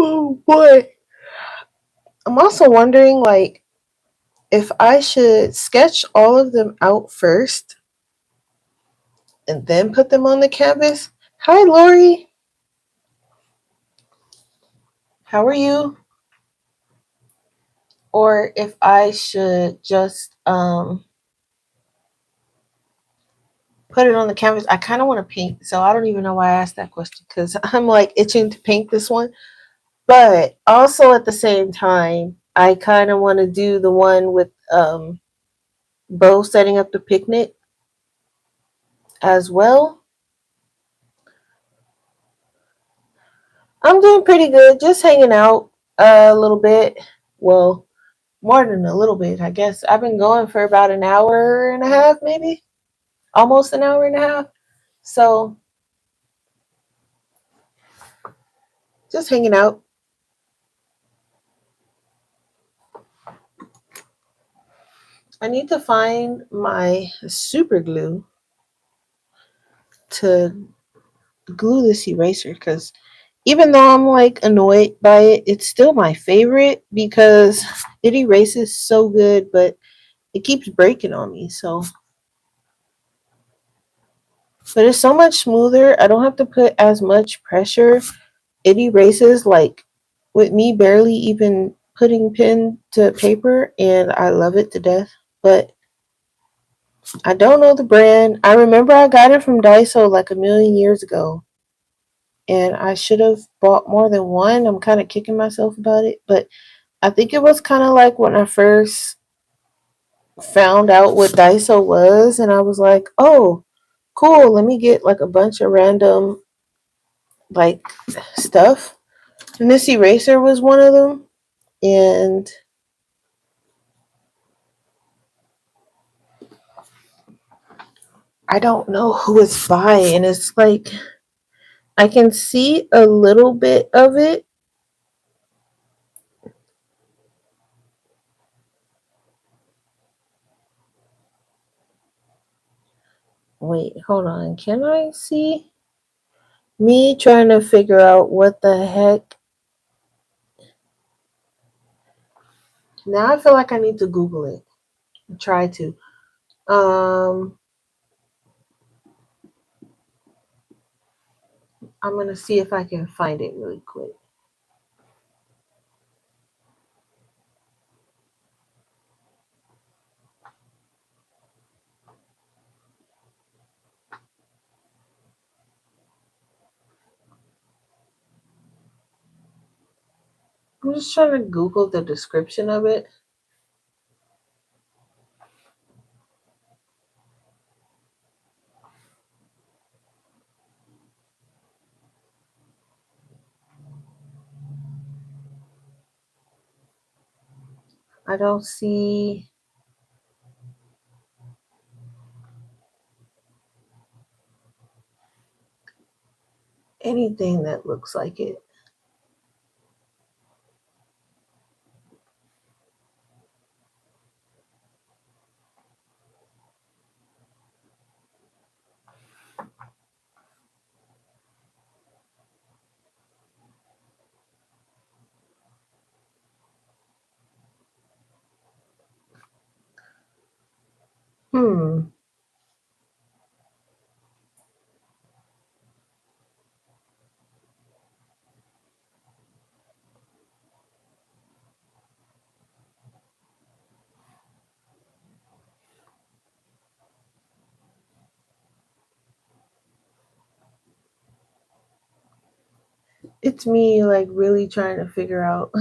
Oh boy. I'm also wondering, like, if I should sketch all of them out first and then put them on the canvas. Hi, Lori. How are you? Or if I should just put it on the canvas. I kind of want to paint, so I don't even know why I asked that question because I'm like itching to paint this one. But also at the same time, I kind of want to do the one with Bo setting up the picnic as well. I'm doing pretty good, just hanging out a little bit. Well, more than a little bit, I guess. I've been going for about an hour and a half, maybe almost an hour and a half. So just hanging out. I need to find my super glue to glue this eraser because even though I'm like annoyed by it, it's still my favorite because it erases so good, but it keeps breaking on me. So, but it's so much smoother. I don't have to put as much pressure. It erases like with me barely even putting pen to paper, and I love it to death. But I don't know the brand. I remember I got it from Daiso like a million years ago, and I should have bought more than one. I'm kind of kicking myself about it, but I think it was kind of like when I first found out what Daiso was, and I was like, "Oh, cool! Let me get like a bunch of random like stuff." And this eraser was one of them, and I don't know who it's by, and it's like I can see a little bit of it. Wait, hold on. Can I see? Me trying to figure out what the heck. Now I feel like I need to Google it. Try to. Um, I'm gonna see if I can find it really quick. I'm just trying to Google the description of it. I don't see anything that looks like it. Hmm. It's me like really trying to figure out.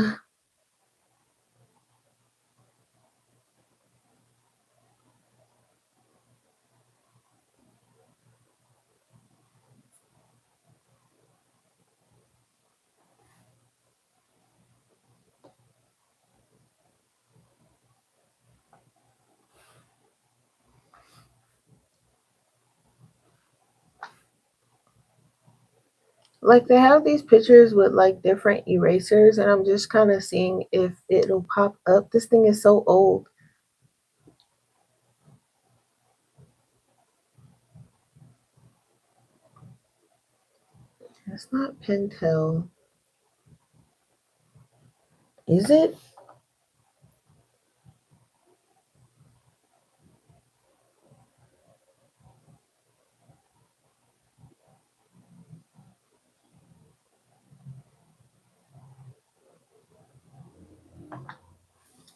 Like they have these pictures with like different erasers, and I'm just kind of seeing if it'll pop up. This thing is so old. It's not Pentel. Is it?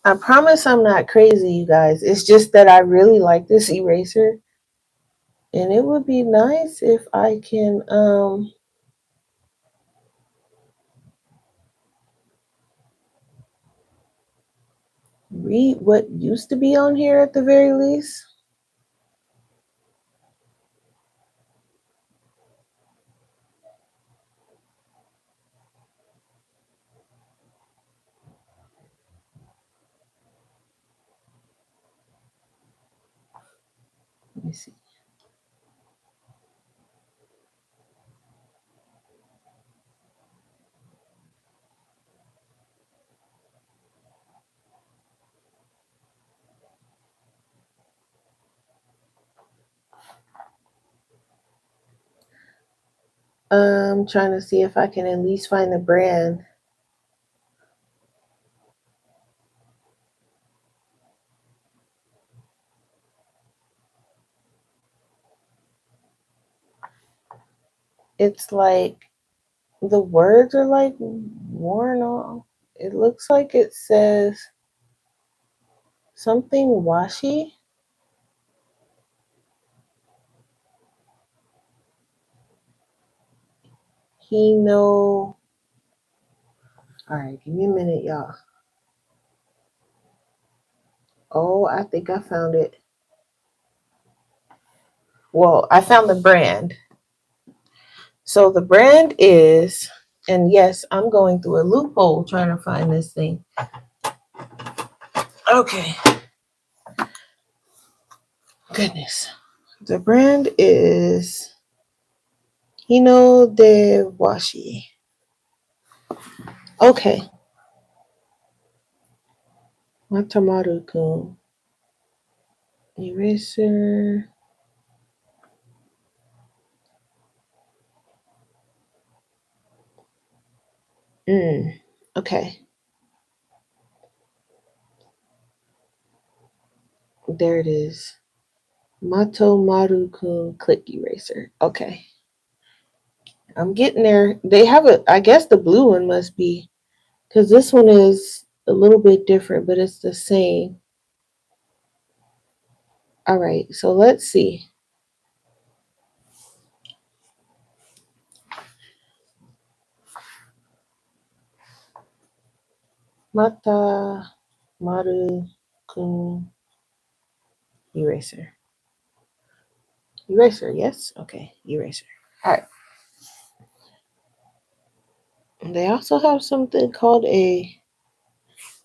I promise I'm not crazy, you guys. It's just that I really like this eraser. And it would be nice if I can read what used to be on here at the very least. Let me see. I'm trying to see if I can at least find the brand. It's like the words are like worn off. It looks like it says something washi. Hino. All right, give me a minute, y'all. Oh, I think I found it. Well, I found the brand. So the brand is, and yes, I'm going through a loophole trying to find this thing. Okay. Goodness. The brand is Hino de Washi. Okay. Matamaru-kun. Eraser. Okay. There it is. Matomaru-kun click eraser. Okay. I'm getting there. They have it. I guess the blue one must be, because this one is a little bit different, but it's the same. All right. So let's see. Matamaru-kun eraser. Eraser, yes? Okay. Eraser. All right. And they also have something called a.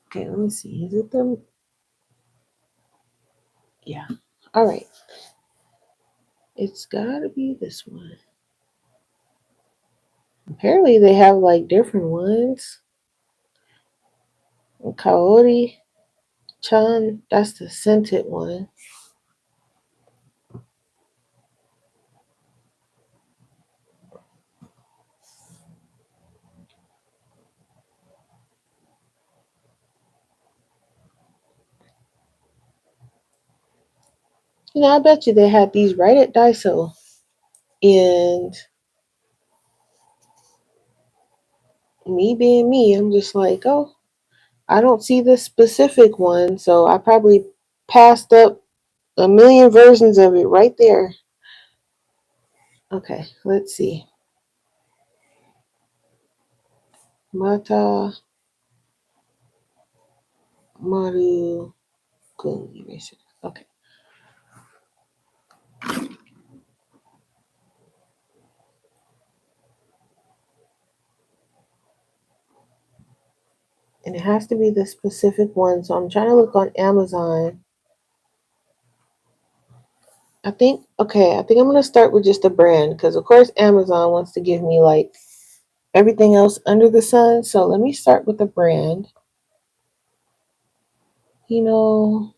Okay, let me see. Is it the. Yeah. All right. It's got to be this one. Apparently, they have like different ones. Kaori Chan, that's the scented one. I bet you they had these right at Daiso. And me being me, I'm just like, oh, I don't see this specific one. So I probably passed up a million versions of it right there. Okay, let's see. Mata Maru Gun Eraser. Okay. And it has to be the specific one. So I'm trying to look on Amazon. I think I'm gonna start with just the brand because of course Amazon wants to give me like everything else under the sun. So let me start with the brand. The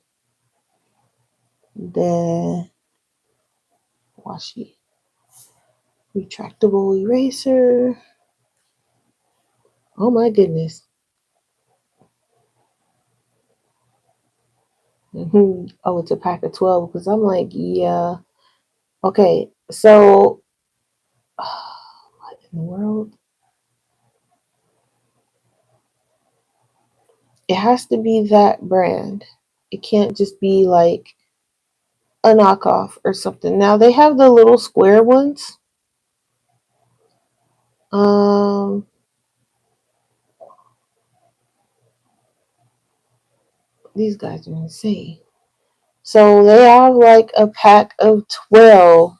washi retractable eraser. Oh my goodness. Oh, it's a pack of 12 because I'm like, yeah. Okay, so what in the world? It has to be that brand. It can't just be like a knockoff or something. Now they have the little square ones. Um, these guys are insane. So they have like a pack of 12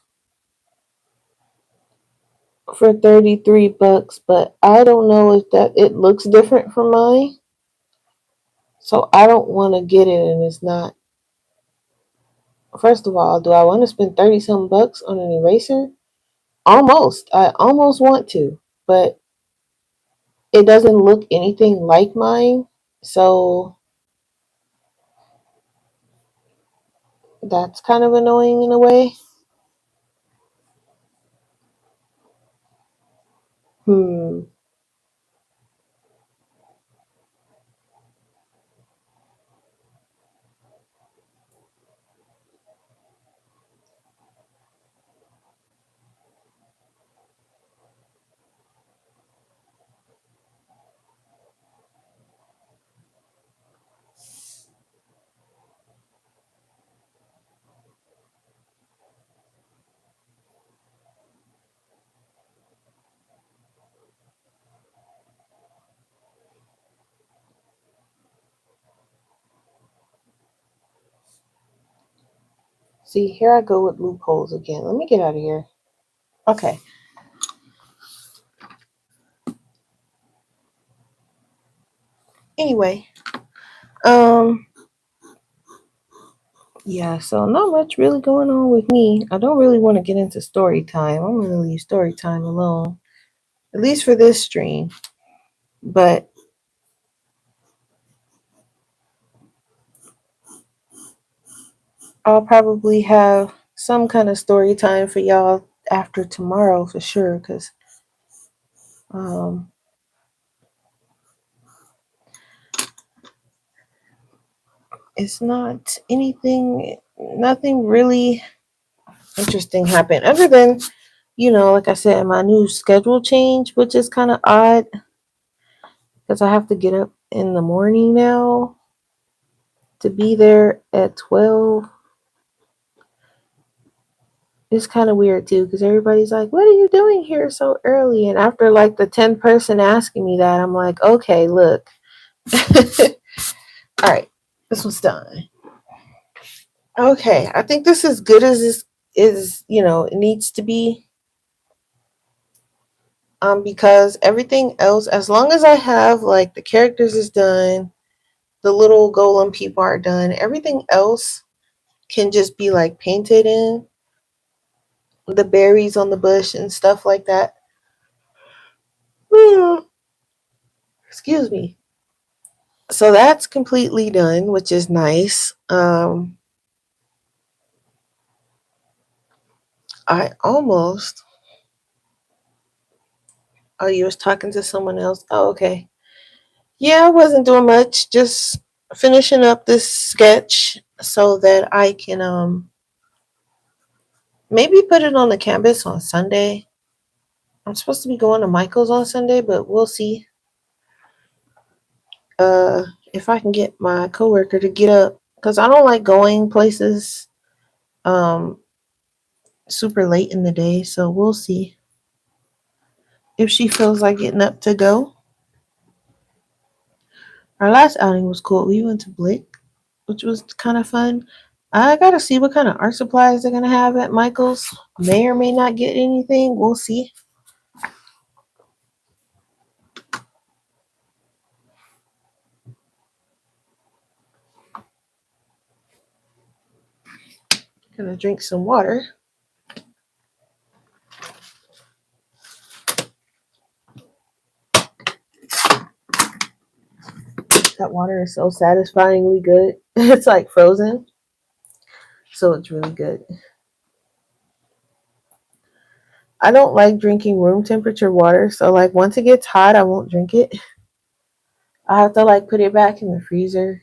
for $33, but I don't know if that it looks different from mine. So I don't want to get it and it's not. First of all, do I want to spend 30 some bucks on an eraser? Almost. I almost want to, but it doesn't look anything like mine. So that's kind of annoying in a way. Hmm. See, here I go with loopholes again. Let me get out of here. Okay. Anyway, um, yeah, so not much really going on with me. I don't really want to get into story time. I'm gonna leave story time alone, at least for this stream. But I'll probably have some kind of story time for y'all after tomorrow for sure, because um, it's not anything, nothing really interesting happened other than, like I said, my new schedule change, which is kind of odd because I have to get up in the morning now to be there at 12. It's kind of weird too because everybody's like, "What are you doing here so early?" And after like the 10th person asking me that, I'm like, "Okay, look, all right, this one's done." Okay, I think this is good as this is, it needs to be. Because everything else, as long as I have like the characters is done, the little golem people are done, everything else can just be like painted in, the berries on the bush and stuff like that. Excuse me. So that's completely done, which is nice. I almost. Oh, you was talking to someone else. Oh, okay. Yeah, I wasn't doing much. Just finishing up this sketch so that I can maybe put it on the canvas on Sunday. I'm supposed to be going to Michael's on Sunday, but we'll see. Uh, if I can get my coworker to get up, because I don't like going places um super late in the day. So we'll see if she feels like getting up to go. Our last outing was cool. We went to Blick, which was kind of fun. I gotta see what kind of art supplies they're gonna have at Michael's. May or may not get anything. We'll see. Gonna drink some water. That water is so satisfyingly good. It's like frozen, so it's really good. I don't like drinking room temperature water, so like once it gets hot, I won't drink it. I have to like put it back in the freezer.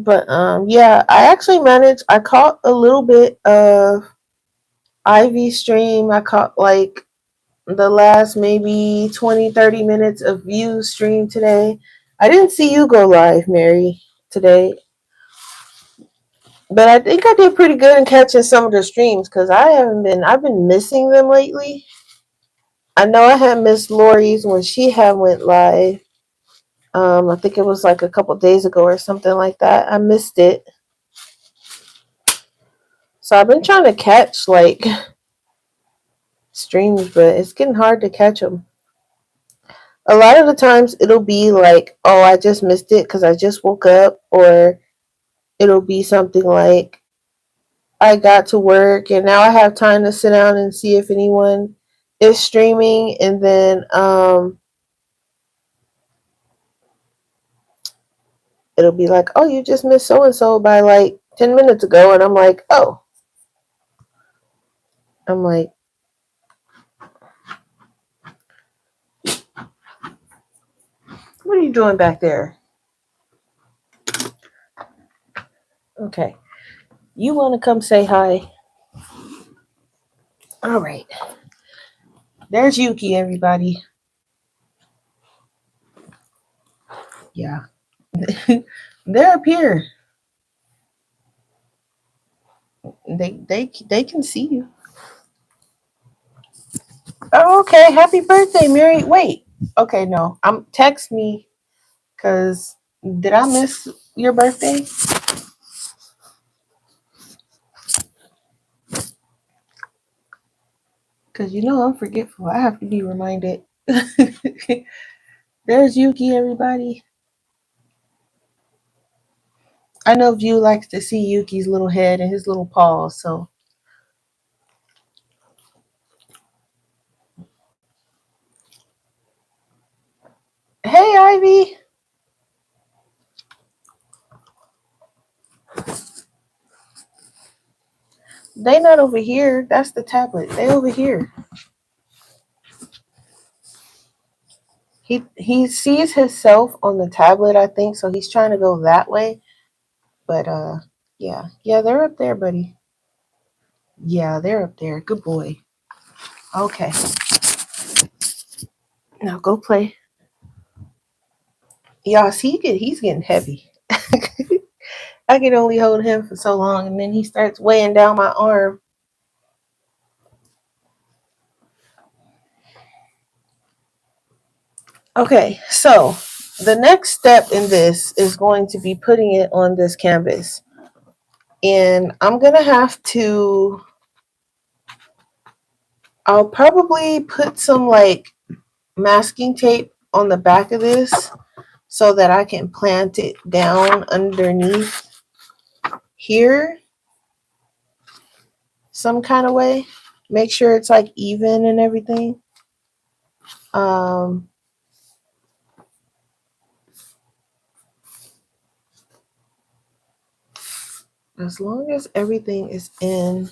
But yeah, I actually managed. I caught a little bit of Ivy stream. I caught like the last maybe 20-30 minutes of view stream today. I didn't see you go live, Mary, today, but I think I did pretty good in catching some of the streams because I've been missing them lately. I know I had missed Lori's when she had went live. I think it was like a couple days ago or something like that. I missed it. So I've been trying to catch like streams, but it's getting hard to catch them. A lot of the times it'll be like, oh, I just missed it because I just woke up, or it'll be something like, I got to work and now I have time to sit down and see if anyone is streaming, and then it'll be like, oh, you just missed so and so by like 10 minutes ago, and I'm like, oh, I'm like, what are you doing back there? Okay, you want to come say hi? All right, there's Yuki, everybody. Yeah, they're up here. They can see you. Oh, okay. Happy birthday, Mary. Wait. Okay, no. Text me because did I miss your birthday? Because you know I'm forgetful. I have to be reminded. There's Yuki, everybody. I know View likes to see Yuki's little head and his little paws. So, hey, Ivy. They not over here. That's the tablet. They over here. He sees himself on the tablet, I think, so he's trying to go that way. But yeah, they're up there, buddy. Yeah, they're up there. Good boy. Okay, now go play. Y'all see, he's getting heavy. I can only hold him for so long, and then he starts weighing down my arm. Okay, so the next step in this is going to be putting it on this canvas. And I'm going to have to, I'll probably put some like masking tape on the back of this so that I can plant it down underneath here some kind of way. Make sure it's like even and everything. Um, as long as everything is in,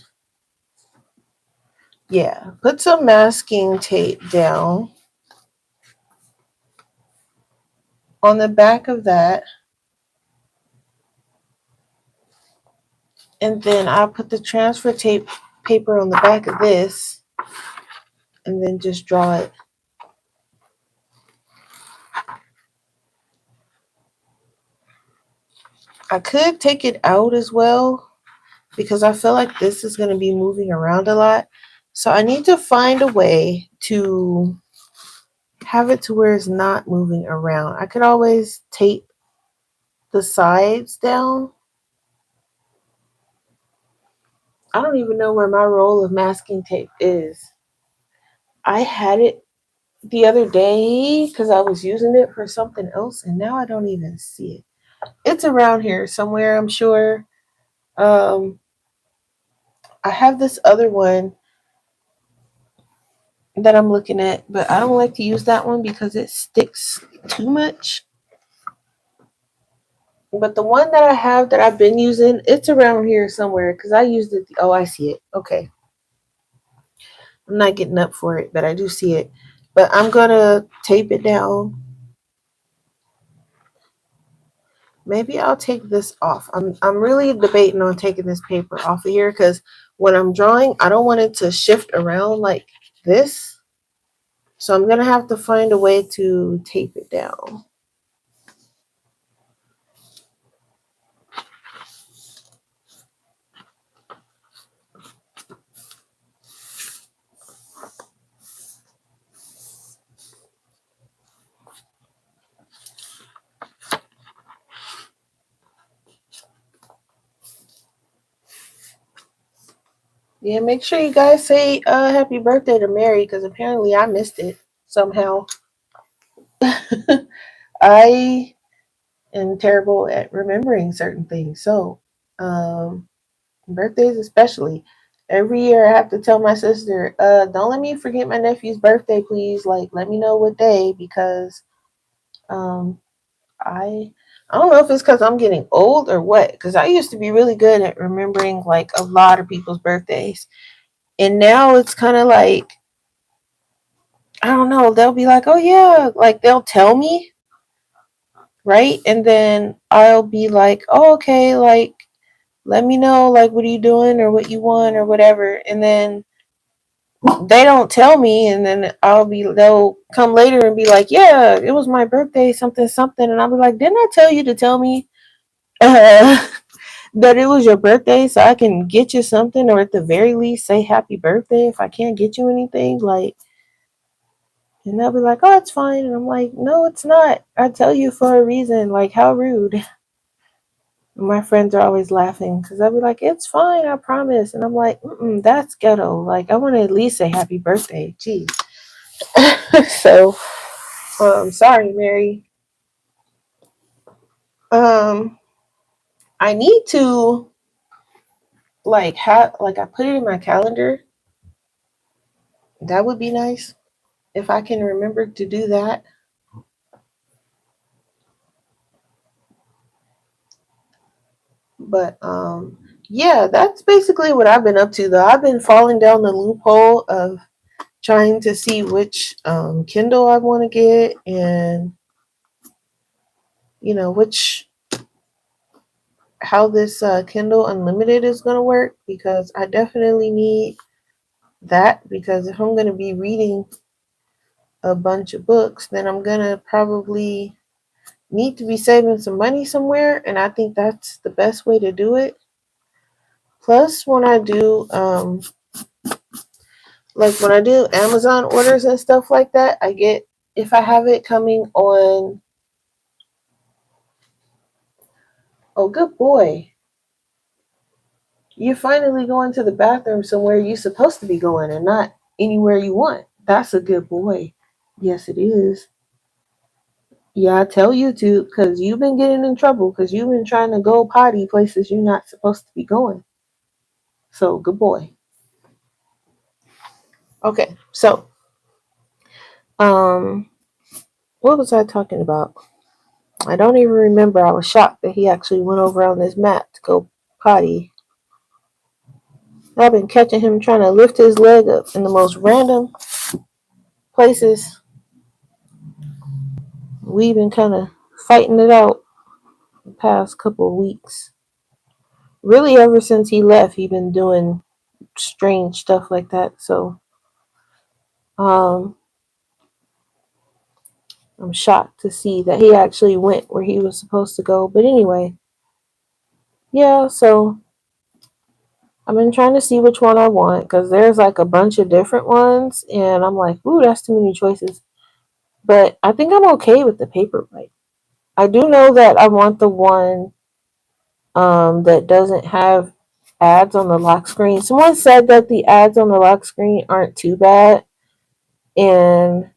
yeah, put some masking tape down on the back of that. And then I'll put the transfer tape paper on the back of this and then just draw it. I could take it out as well because I feel like this is going to be moving around a lot. So I need to find a way to have it to where it's not moving around. I could always tape the sides down. I don't even know where my roll of masking tape is. I had it the other day because I was using it for something else, and now I don't even see it. It's around here somewhere, I'm sure. Um, I have this other one that I'm looking at, but I don't like to use that one because it sticks too much. But the one that I have that I've been using, it's around here somewhere because I used it. Oh, I see it. Okay. I'm not getting up for it, but I do see it. But I'm going to tape it down Maybe I'll take this off. I'm really debating on taking this paper off of here because when I'm drawing, I don't want it to shift around like this. So I'm gonna have to find a way to tape it down. Yeah, make sure you guys say happy birthday to Mary because apparently I missed it somehow. I am terrible at remembering certain things. So, um, birthdays especially. Every year I have to tell my sister, don't let me forget my nephew's birthday, please. Like, let me know what day because um, I I don't know if it's because I'm getting old or what. Because I used to be really good at remembering like a lot of people's birthdays, and now it's kind of like I don't know. They'll be like, oh yeah, like they'll tell me, right, and then I'll be like, oh okay, like let me know like what are you doing or what you want or whatever, and then they don't tell me, and then they'll come later and be like, yeah, it was my birthday, something something, and I'll be like, didn't I tell you to tell me uh, that it was your birthday so I can get you something, or at the very least say happy birthday if I can't get you anything, like, and they'll be like, oh, it's fine, and I'm like, no, it's not. I tell you for a reason. Like, how rude. My friends are always laughing because I'll be like, it's fine, I promise, and I'm like, that's ghetto. Like, I want to at least say happy birthday. Jeez. So, sorry, Mary. Um, I need to like I put it in my calendar. That would be nice if I can remember to do that. But yeah, that's basically what I've been up to though. I've been falling down the loophole of trying to see which Kindle I want to get and which how this Kindle Unlimited is going to work because I definitely need that because if I'm going to be reading a bunch of books, then I'm going to probably need to be saving some money somewhere and I think that's the best way to do it. Plus when I do like when I do Amazon orders and stuff like that, I get if I have it coming on. Oh, good boy. You're finally going to the bathroom somewhere you're supposed to be going and not anywhere you want. That's a good boy. Yes, it is. Yeah, I tell you to because you've been getting in trouble because you've been trying to go potty places you're not supposed to be going. So, good boy. Okay, so, um, what was I talking about? I don't even remember. I was shocked that he actually went over on this mat to go potty. I've been catching him trying to lift his leg up in the most random places. We've been kind of fighting it out the past couple of weeks. Really, ever since he left, he's been doing strange stuff like that. So, um, I'm shocked to see that he actually went where he was supposed to go. But anyway, yeah, so I've been trying to see which one I want because there's like a bunch of different ones, and I'm like, ooh, that's too many choices. But I think I'm okay with the paperweight. I do know that I want the one that doesn't have ads on the lock screen. Someone said that the ads on the lock screen aren't too bad and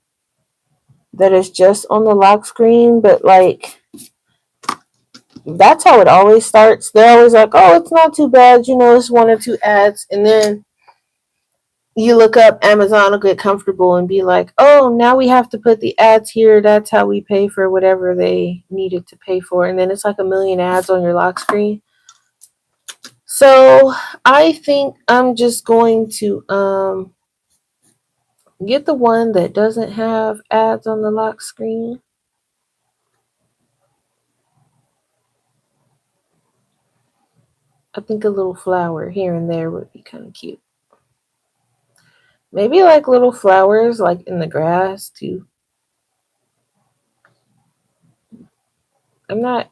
that it's just on the lock screen, but like that's how it always starts. They're always like, oh, it's not too bad, it's one or two ads. And then you look up, Amazon will get comfortable and be like, oh, now we have to put the ads here. That's how we pay for whatever they needed to pay for. And then it's like a million ads on your lock screen. So I think I'm just going to get the one that doesn't have ads on the lock screen. I think a little flower here and there would be kind of cute. Maybe like little flowers like in the grass too. I'm not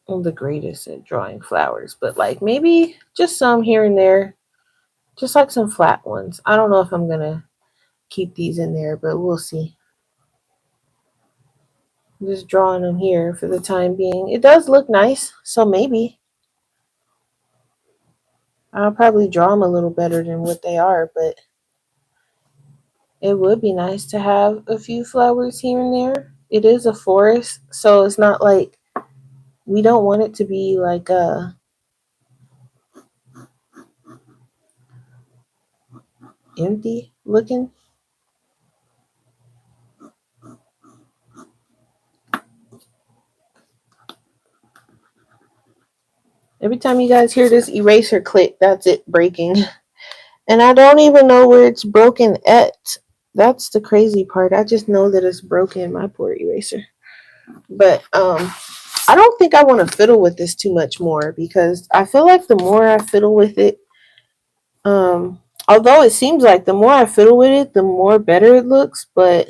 the greatest at drawing flowers, but like maybe just some here and there. Just like some flat ones. I don't know if I'm going to keep these in there, but we'll see. I'm just drawing them here for the time being. It does look nice, so maybe. I'll probably draw them a little better than what they are, but it would be nice to have a few flowers here and there. It is a forest, so it's not like we don't want it to be like empty looking. Every time you guys hear this eraser click, that's it breaking. And I don't even know where it's broken at. That's the crazy part. I just know that it's broken, my poor eraser. But I don't think I want to fiddle with this too much more because I feel like the more I fiddle with it, although it seems like the more I fiddle with it, the more better it looks, but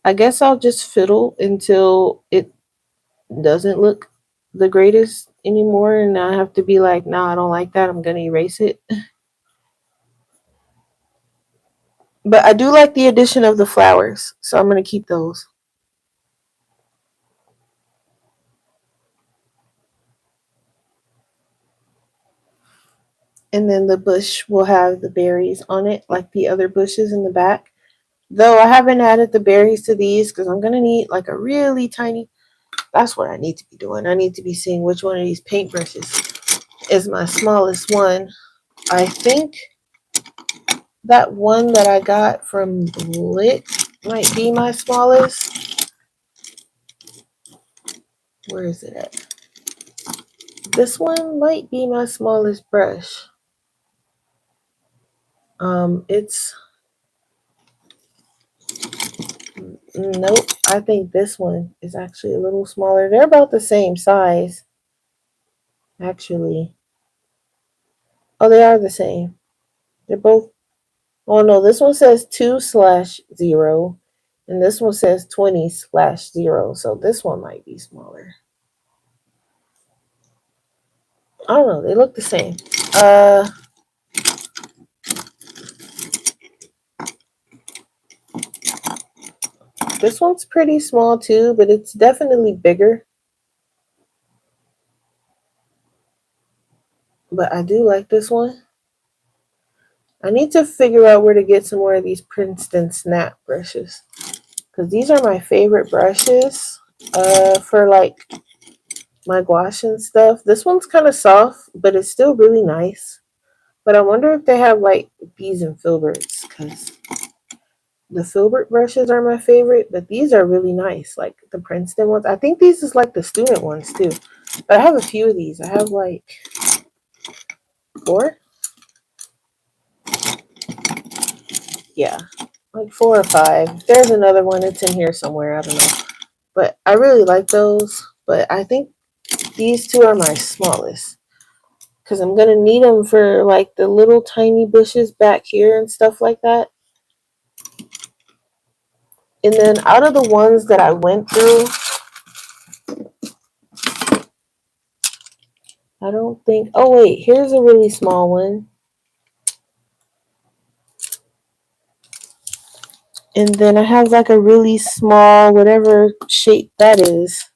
I guess I'll just fiddle until it doesn't look the greatest anymore and I have to be like, nah, I don't like that. I'm going to erase it. But I do like the addition of the flowers, so I'm going to keep those. And then the bush will have the berries on it like the other bushes in the back. Though I haven't added the berries to these because I'm going to need like a really tiny, that's what I need to be doing. I need to be seeing which one of these paintbrushes is my smallest one. I think that one that I got from Blick might be my smallest. Where is it at? This one might be my smallest brush. It's nope. I think this one is actually a little smaller. They're about the same size, actually. Oh, they are the same. They're both. Oh no, this one says 2/0, and this one says 20/0. So this one might be smaller. I don't know. They look the same. This one's pretty small too, but it's definitely bigger. But I do like this one. I need to figure out where to get some more of these Princeton Snap brushes. Because these are my favorite brushes for like my gouache and stuff. This one's kind of soft, but it's still really nice. But I wonder if they have like these in filberts because the filbert brushes are my favorite, but these are really nice, like the Princeton ones. I think these is like the student ones too. But I have a few of these. I have like 4. Yeah, like 4 or 5. There's another one. It's in here somewhere. I don't know. But I really like those. But I think these 2 are my smallest. Because I'm going to need them for like the little tiny bushes back here and stuff like that. And then out of the ones that I went through, I don't think... Oh, wait. Here's a really small one. And then I have like a really small, whatever shape that is.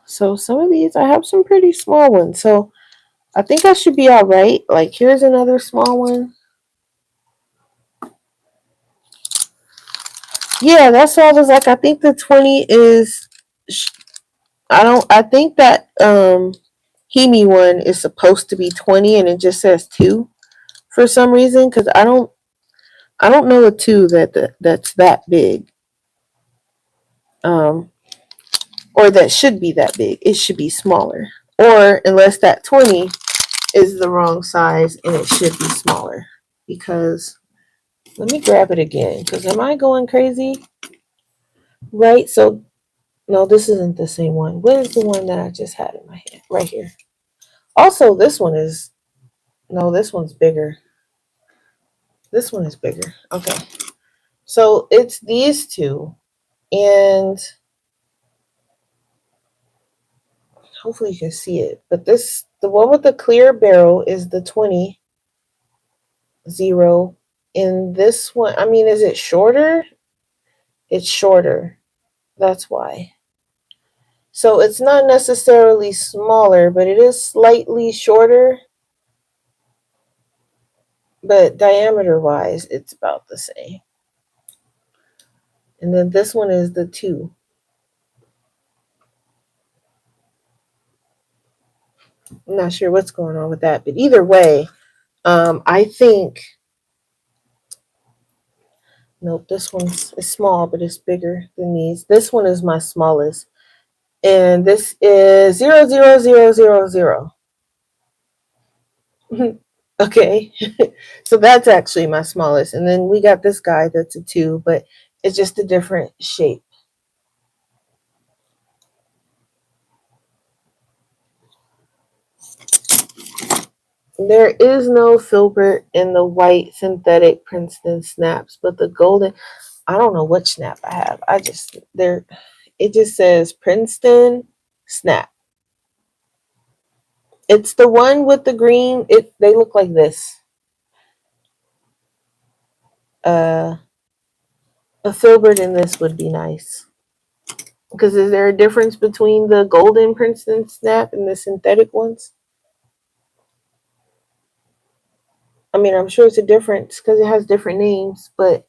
So some of these, I have some pretty small ones. So I think I should be all right. Like here's another small one. Yeah, that's what I was like. I think the 20 is... I think that Hemi one is supposed to be 20 and it just says 2 for some reason. Because I don't know a 2 that's that big. Or that should be that big. It should be smaller. Or unless that 20 is the wrong size and it should be smaller. Because let me grab it again. Because am I going crazy? Right, so No, this isn't the same one. What is the one that I just had in my hand? Right here. Also, this one is, no, this one's bigger. This one is bigger. Okay. So it's these two. And hopefully you can see it. But the one with the clear barrel is the 20 0. And this one, I mean, is it shorter? It's shorter. That's why. So it's not necessarily smaller, but it is slightly shorter. But diameter wise, it's about the same. And then this one is the 2. I'm not sure what's going on with that, but either way, I think, nope, this one's small, but it's bigger than these. This one is my smallest, and this is 00000. Okay, so that's actually my smallest, and then we got this guy that's a 2, but it's just a different shape. There is no filbert in the white synthetic Princeton snaps, but the golden, I don't know which snap I have. It just says Princeton snap. It's the one with the green. They look like this. A filbert in this would be nice. Because is there a difference between the golden Princeton snap and the synthetic ones? I mean, I'm sure it's a difference because it has different names, but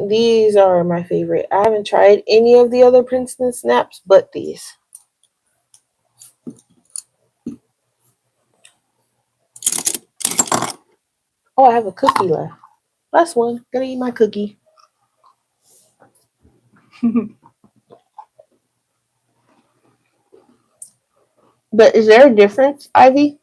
these are my favorite. I haven't tried any of the other Princeton snaps but these. Oh, I have a cookie left. Last one. Gonna eat my cookie. But is there a difference, Ivy?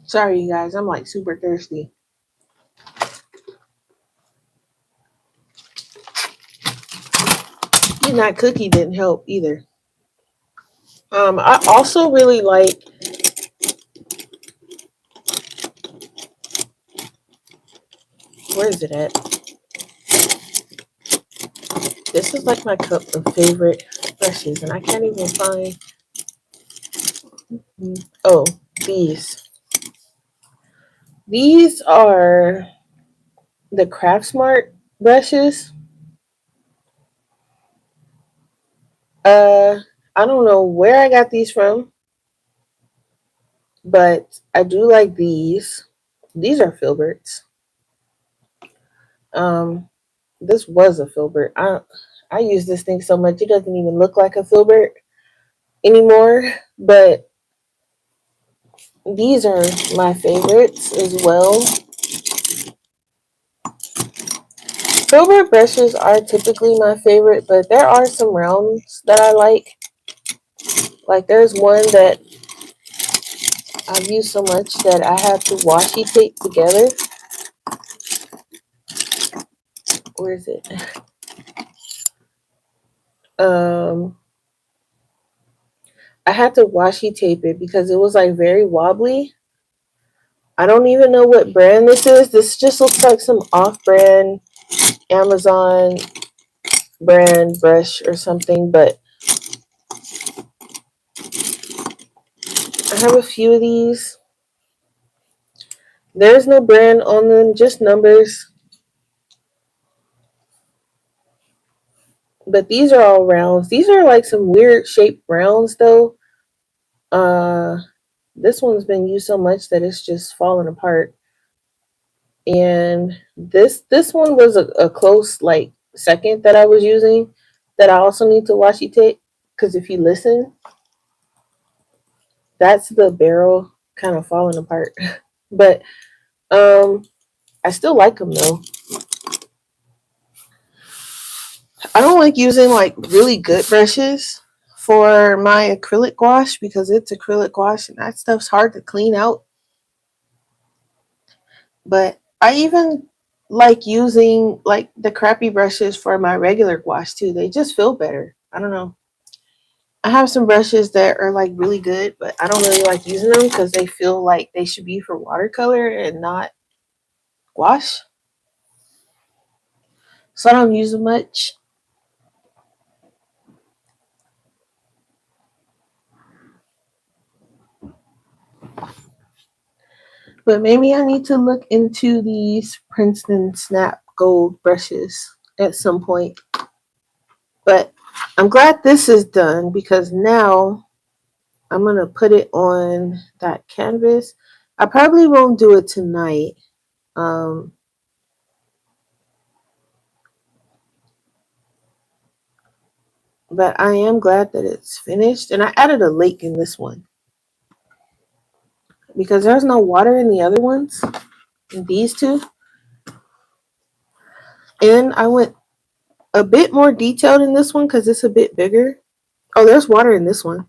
Sorry, you guys. I'm like super thirsty. And that cookie didn't help either. I also really like. Where is it at? This is like my cup of favorite brushes, and I can't even find. Oh, these. These are the Craftsmart brushes. Uh, I don't know where I got these from, but I do like these. These are filberts. Um, this was a filbert. I use this thing so much it doesn't even look like a filbert anymore. But these are my favorites as well. Filbert brushes are typically my favorite, but there are some rounds that I like. Like there's one that I've used so much that I have to washi tape together. Where is it? Um, I had to washi tape it because it was like very wobbly. I don't even know what brand this is. This just looks like some off-brand Amazon brand brush or something, but I have a few of these. There's no brand on them, just numbers. But these are all rounds. These are like some weird shaped rounds though. Uh this one's been used so much that it's just falling apart. And this one was a close like second that I was using that I also need to washi tape, because if you listen, that's the barrel kind of falling apart. But I still like them though. I don't like using like really good brushes for my acrylic gouache because it's acrylic gouache and that stuff's hard to clean out. But I even like using like the crappy brushes for my regular gouache too. They just feel better. I don't know. I have some brushes that are like really good, but I don't really like using them because they feel like they should be for watercolor and not gouache. So I don't use them much. But maybe I need to look into these Princeton Snap Gold brushes at some point. But I'm glad this is done because now I'm going to put it on that canvas. I probably won't do it tonight. Um, but I am glad that it's finished. And I added a lake in this one because there's no water in the other ones, in these two. And I went a bit more detailed in this one because it's a bit bigger. Oh, there's water in this one.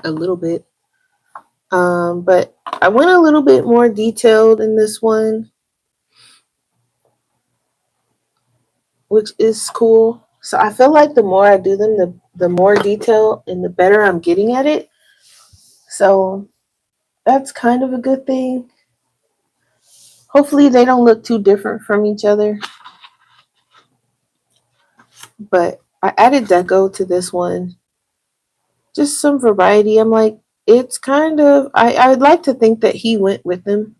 A little bit. But I went a little bit more detailed in this one, which is cool. So I feel like the more I do them, the more detail and the better I'm getting at it. So that's kind of a good thing. Hopefully they don't look too different from each other. But I added deco to this one. Just some variety. I'm like, it's kind of I'd like to think that he went with them.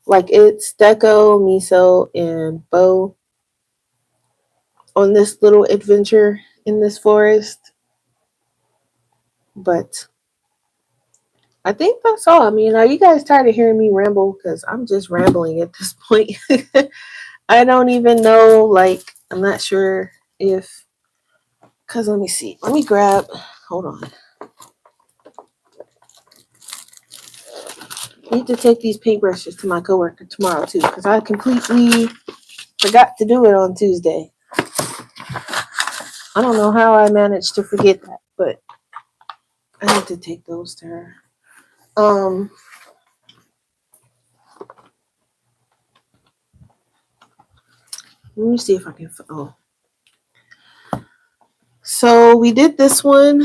Like it's Deco, Miso, and Bo on this little adventure in this forest. But I think that's all. I mean, are you guys tired of hearing me ramble? Because I'm just rambling at this point. I don't even know, like, I'm not sure if, because let me see. Let me grab, hold on. I need to take these paintbrushes to my coworker tomorrow, too, because I completely forgot to do it on Tuesday. I don't know how I managed to forget that, but I need to take those to her. Um, Let me see if I can. Oh, so we did this one.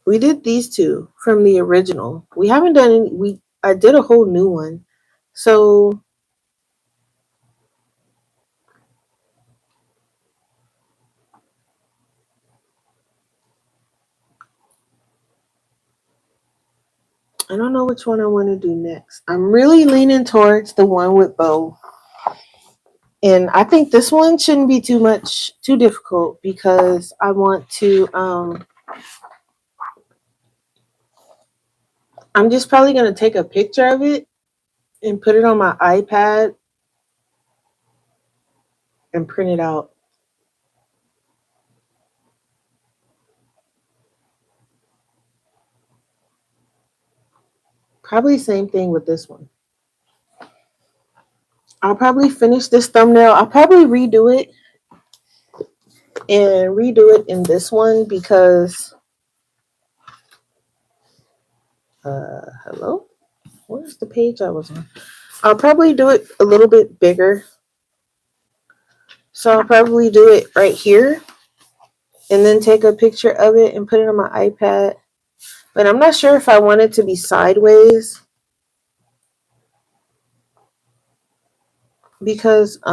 We did these two from the original. We haven't done any. I did a whole new one. So I don't know which one I want to do next. I'm really leaning towards the one with Bo. And I think this one shouldn't be too difficult because I want to I'm just probably going to take a picture of it and put it on my iPad and print it out. Probably same thing with this one. I'll probably finish this thumbnail. I'll probably redo it and redo it in this one because hello? Where's the page I was on? I'll probably do it a little bit bigger. So I'll probably do it right here and then take a picture of it and put it on my iPad. But I'm not sure if I want it to be sideways because I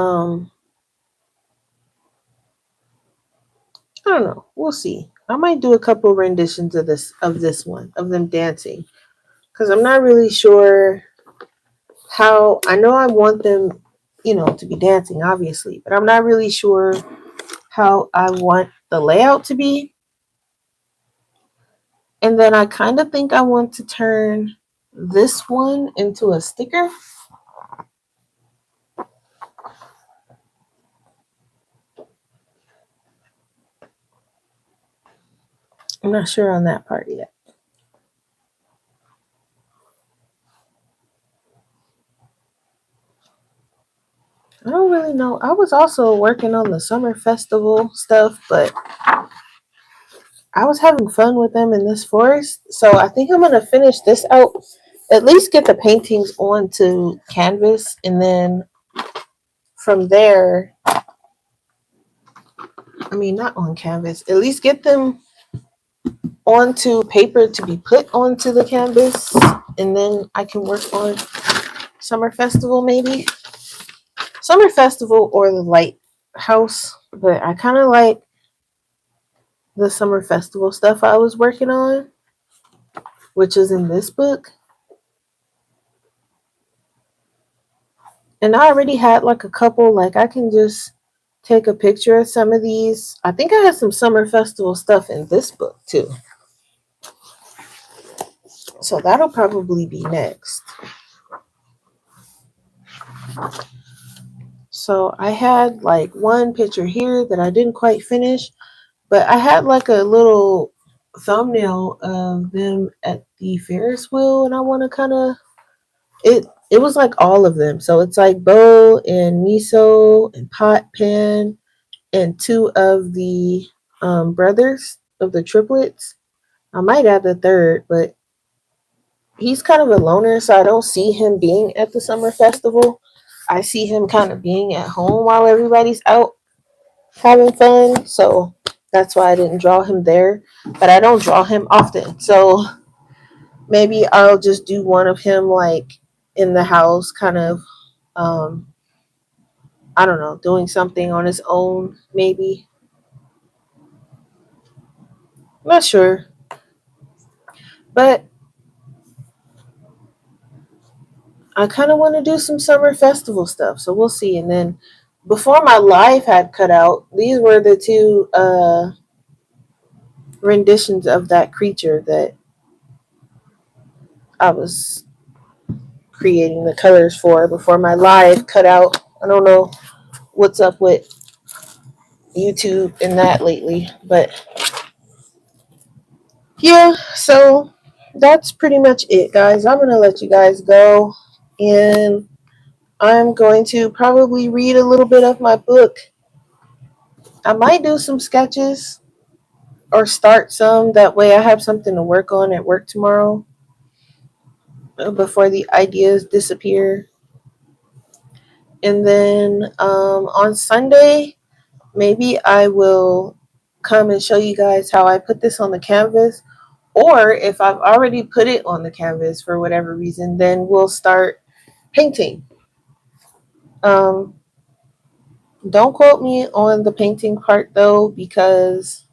don't know. We'll see. I might do a couple renditions of this one of them dancing because I'm not really sure how. I know I want them, to be dancing, obviously, but I'm not really sure how I want the layout to be. And then I kind of think I want to turn this one into a sticker. I'm not sure on that part yet. I don't really know. I was also working on the summer festival stuff, but I was having fun with them in this forest. So I think I'm gonna finish this out. At least get the paintings onto canvas, and then from there, I mean, not on canvas. At least get them onto paper to be put onto the canvas, and then I can work on summer festival maybe. Summer festival or the lighthouse, but I kind of like the summer festival stuff I was working on, which is in this book. And I already had like a couple, like I can just take a picture of some of these. I think I had some summer festival stuff in this book too. So that'll probably be next. So I had like one picture here that I didn't quite finish, but I had like a little thumbnail of them at the Ferris wheel, and I want to kind of it was like all of them. So it's like Bo and Miso and Pot Pan and two of the brothers of the triplets. I might add the third, but he's kind of a loner, so I don't see him being at the summer festival. I see him kind of being at home while everybody's out having fun. So that's why I didn't draw him there. But I don't draw him often. So maybe I'll just do one of him like in the house, kind of, um, I don't know, doing something on his own, maybe. I'm not sure. But I kind of want to do some summer festival stuff. So we'll see. And then before my life had cut out, these were the two renditions of that creature that I was creating the colors for before my live cut out. I don't know what's up with YouTube and that lately, but yeah, so that's pretty much it, guys. I'm gonna let you guys go, and I'm going to probably read a little bit of my book. I might do some sketches or start some. That way, I have something to work on at work tomorrow before the ideas disappear. And then on Sunday, maybe I will come and show you guys how I put this on the canvas. Or if I've already put it on the canvas for whatever reason, then we'll start painting. Um, don't quote me on the painting part though, because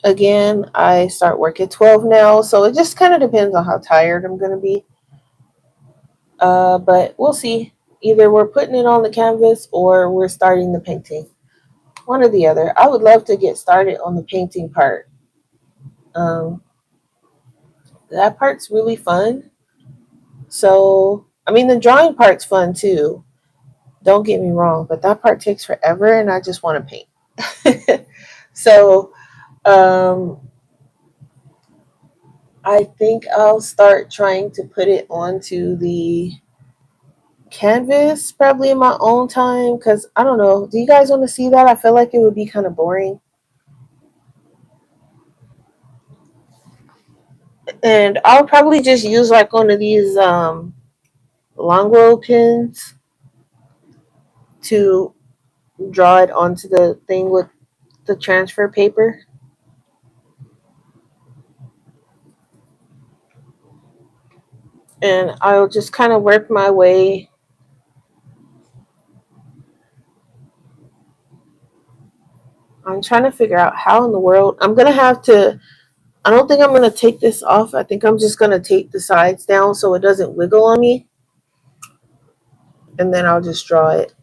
again, I start work at 12 now, so it just kind of depends on how tired I'm going to be. But we'll see. Either we're putting it on the canvas or we're starting the painting. One or the other. I would love to get started on the painting part. Um, that part's really fun. So, I mean, the drawing part's fun too. Don't get me wrong, but that part takes forever, and I just want to paint. So, um, I think I'll start trying to put it onto the canvas probably in my own time because I don't know. Do you guys want to see that? I feel like it would be kind of boring. And I'll probably just use like one of these Longbow pins to draw it onto the thing with the transfer paper. And I'll just kind of work my way. I'm trying to figure out how in the world I'm gonna have to. I don't think I'm gonna take this off. I think I'm just gonna tape the sides down so it doesn't wiggle on me, and then I'll just draw it.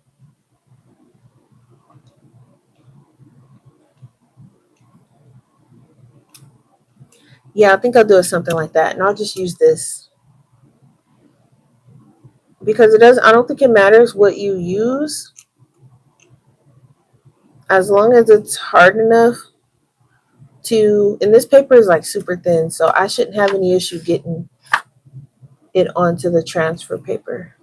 Yeah, I think I'll do something like that, and I'll just use this. because it does. I don't think it matters what you use, as long as it's hard enough to. And this paper is like super thin, so I shouldn't have any issue getting it onto the transfer paper.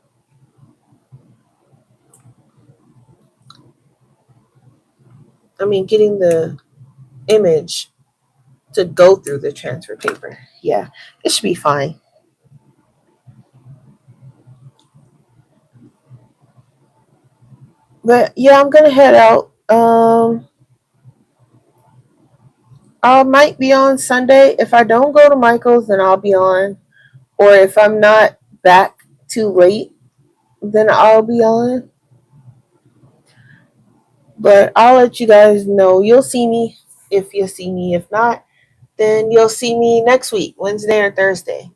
I mean, getting the image to go through the transfer paper. Yeah, it should be fine. But yeah, I'm gonna head out. I might be on Sunday. If I don't go to Michael's, then I'll be on. Or if I'm not back too late, then I'll be on. But I'll let you guys know. You'll see me if you see me. If not, then you'll see me next week, Wednesday or Thursday.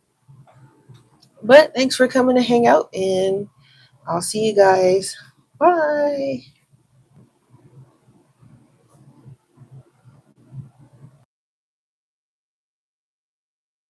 But thanks for coming to hang out, and I'll see you guys. Bye.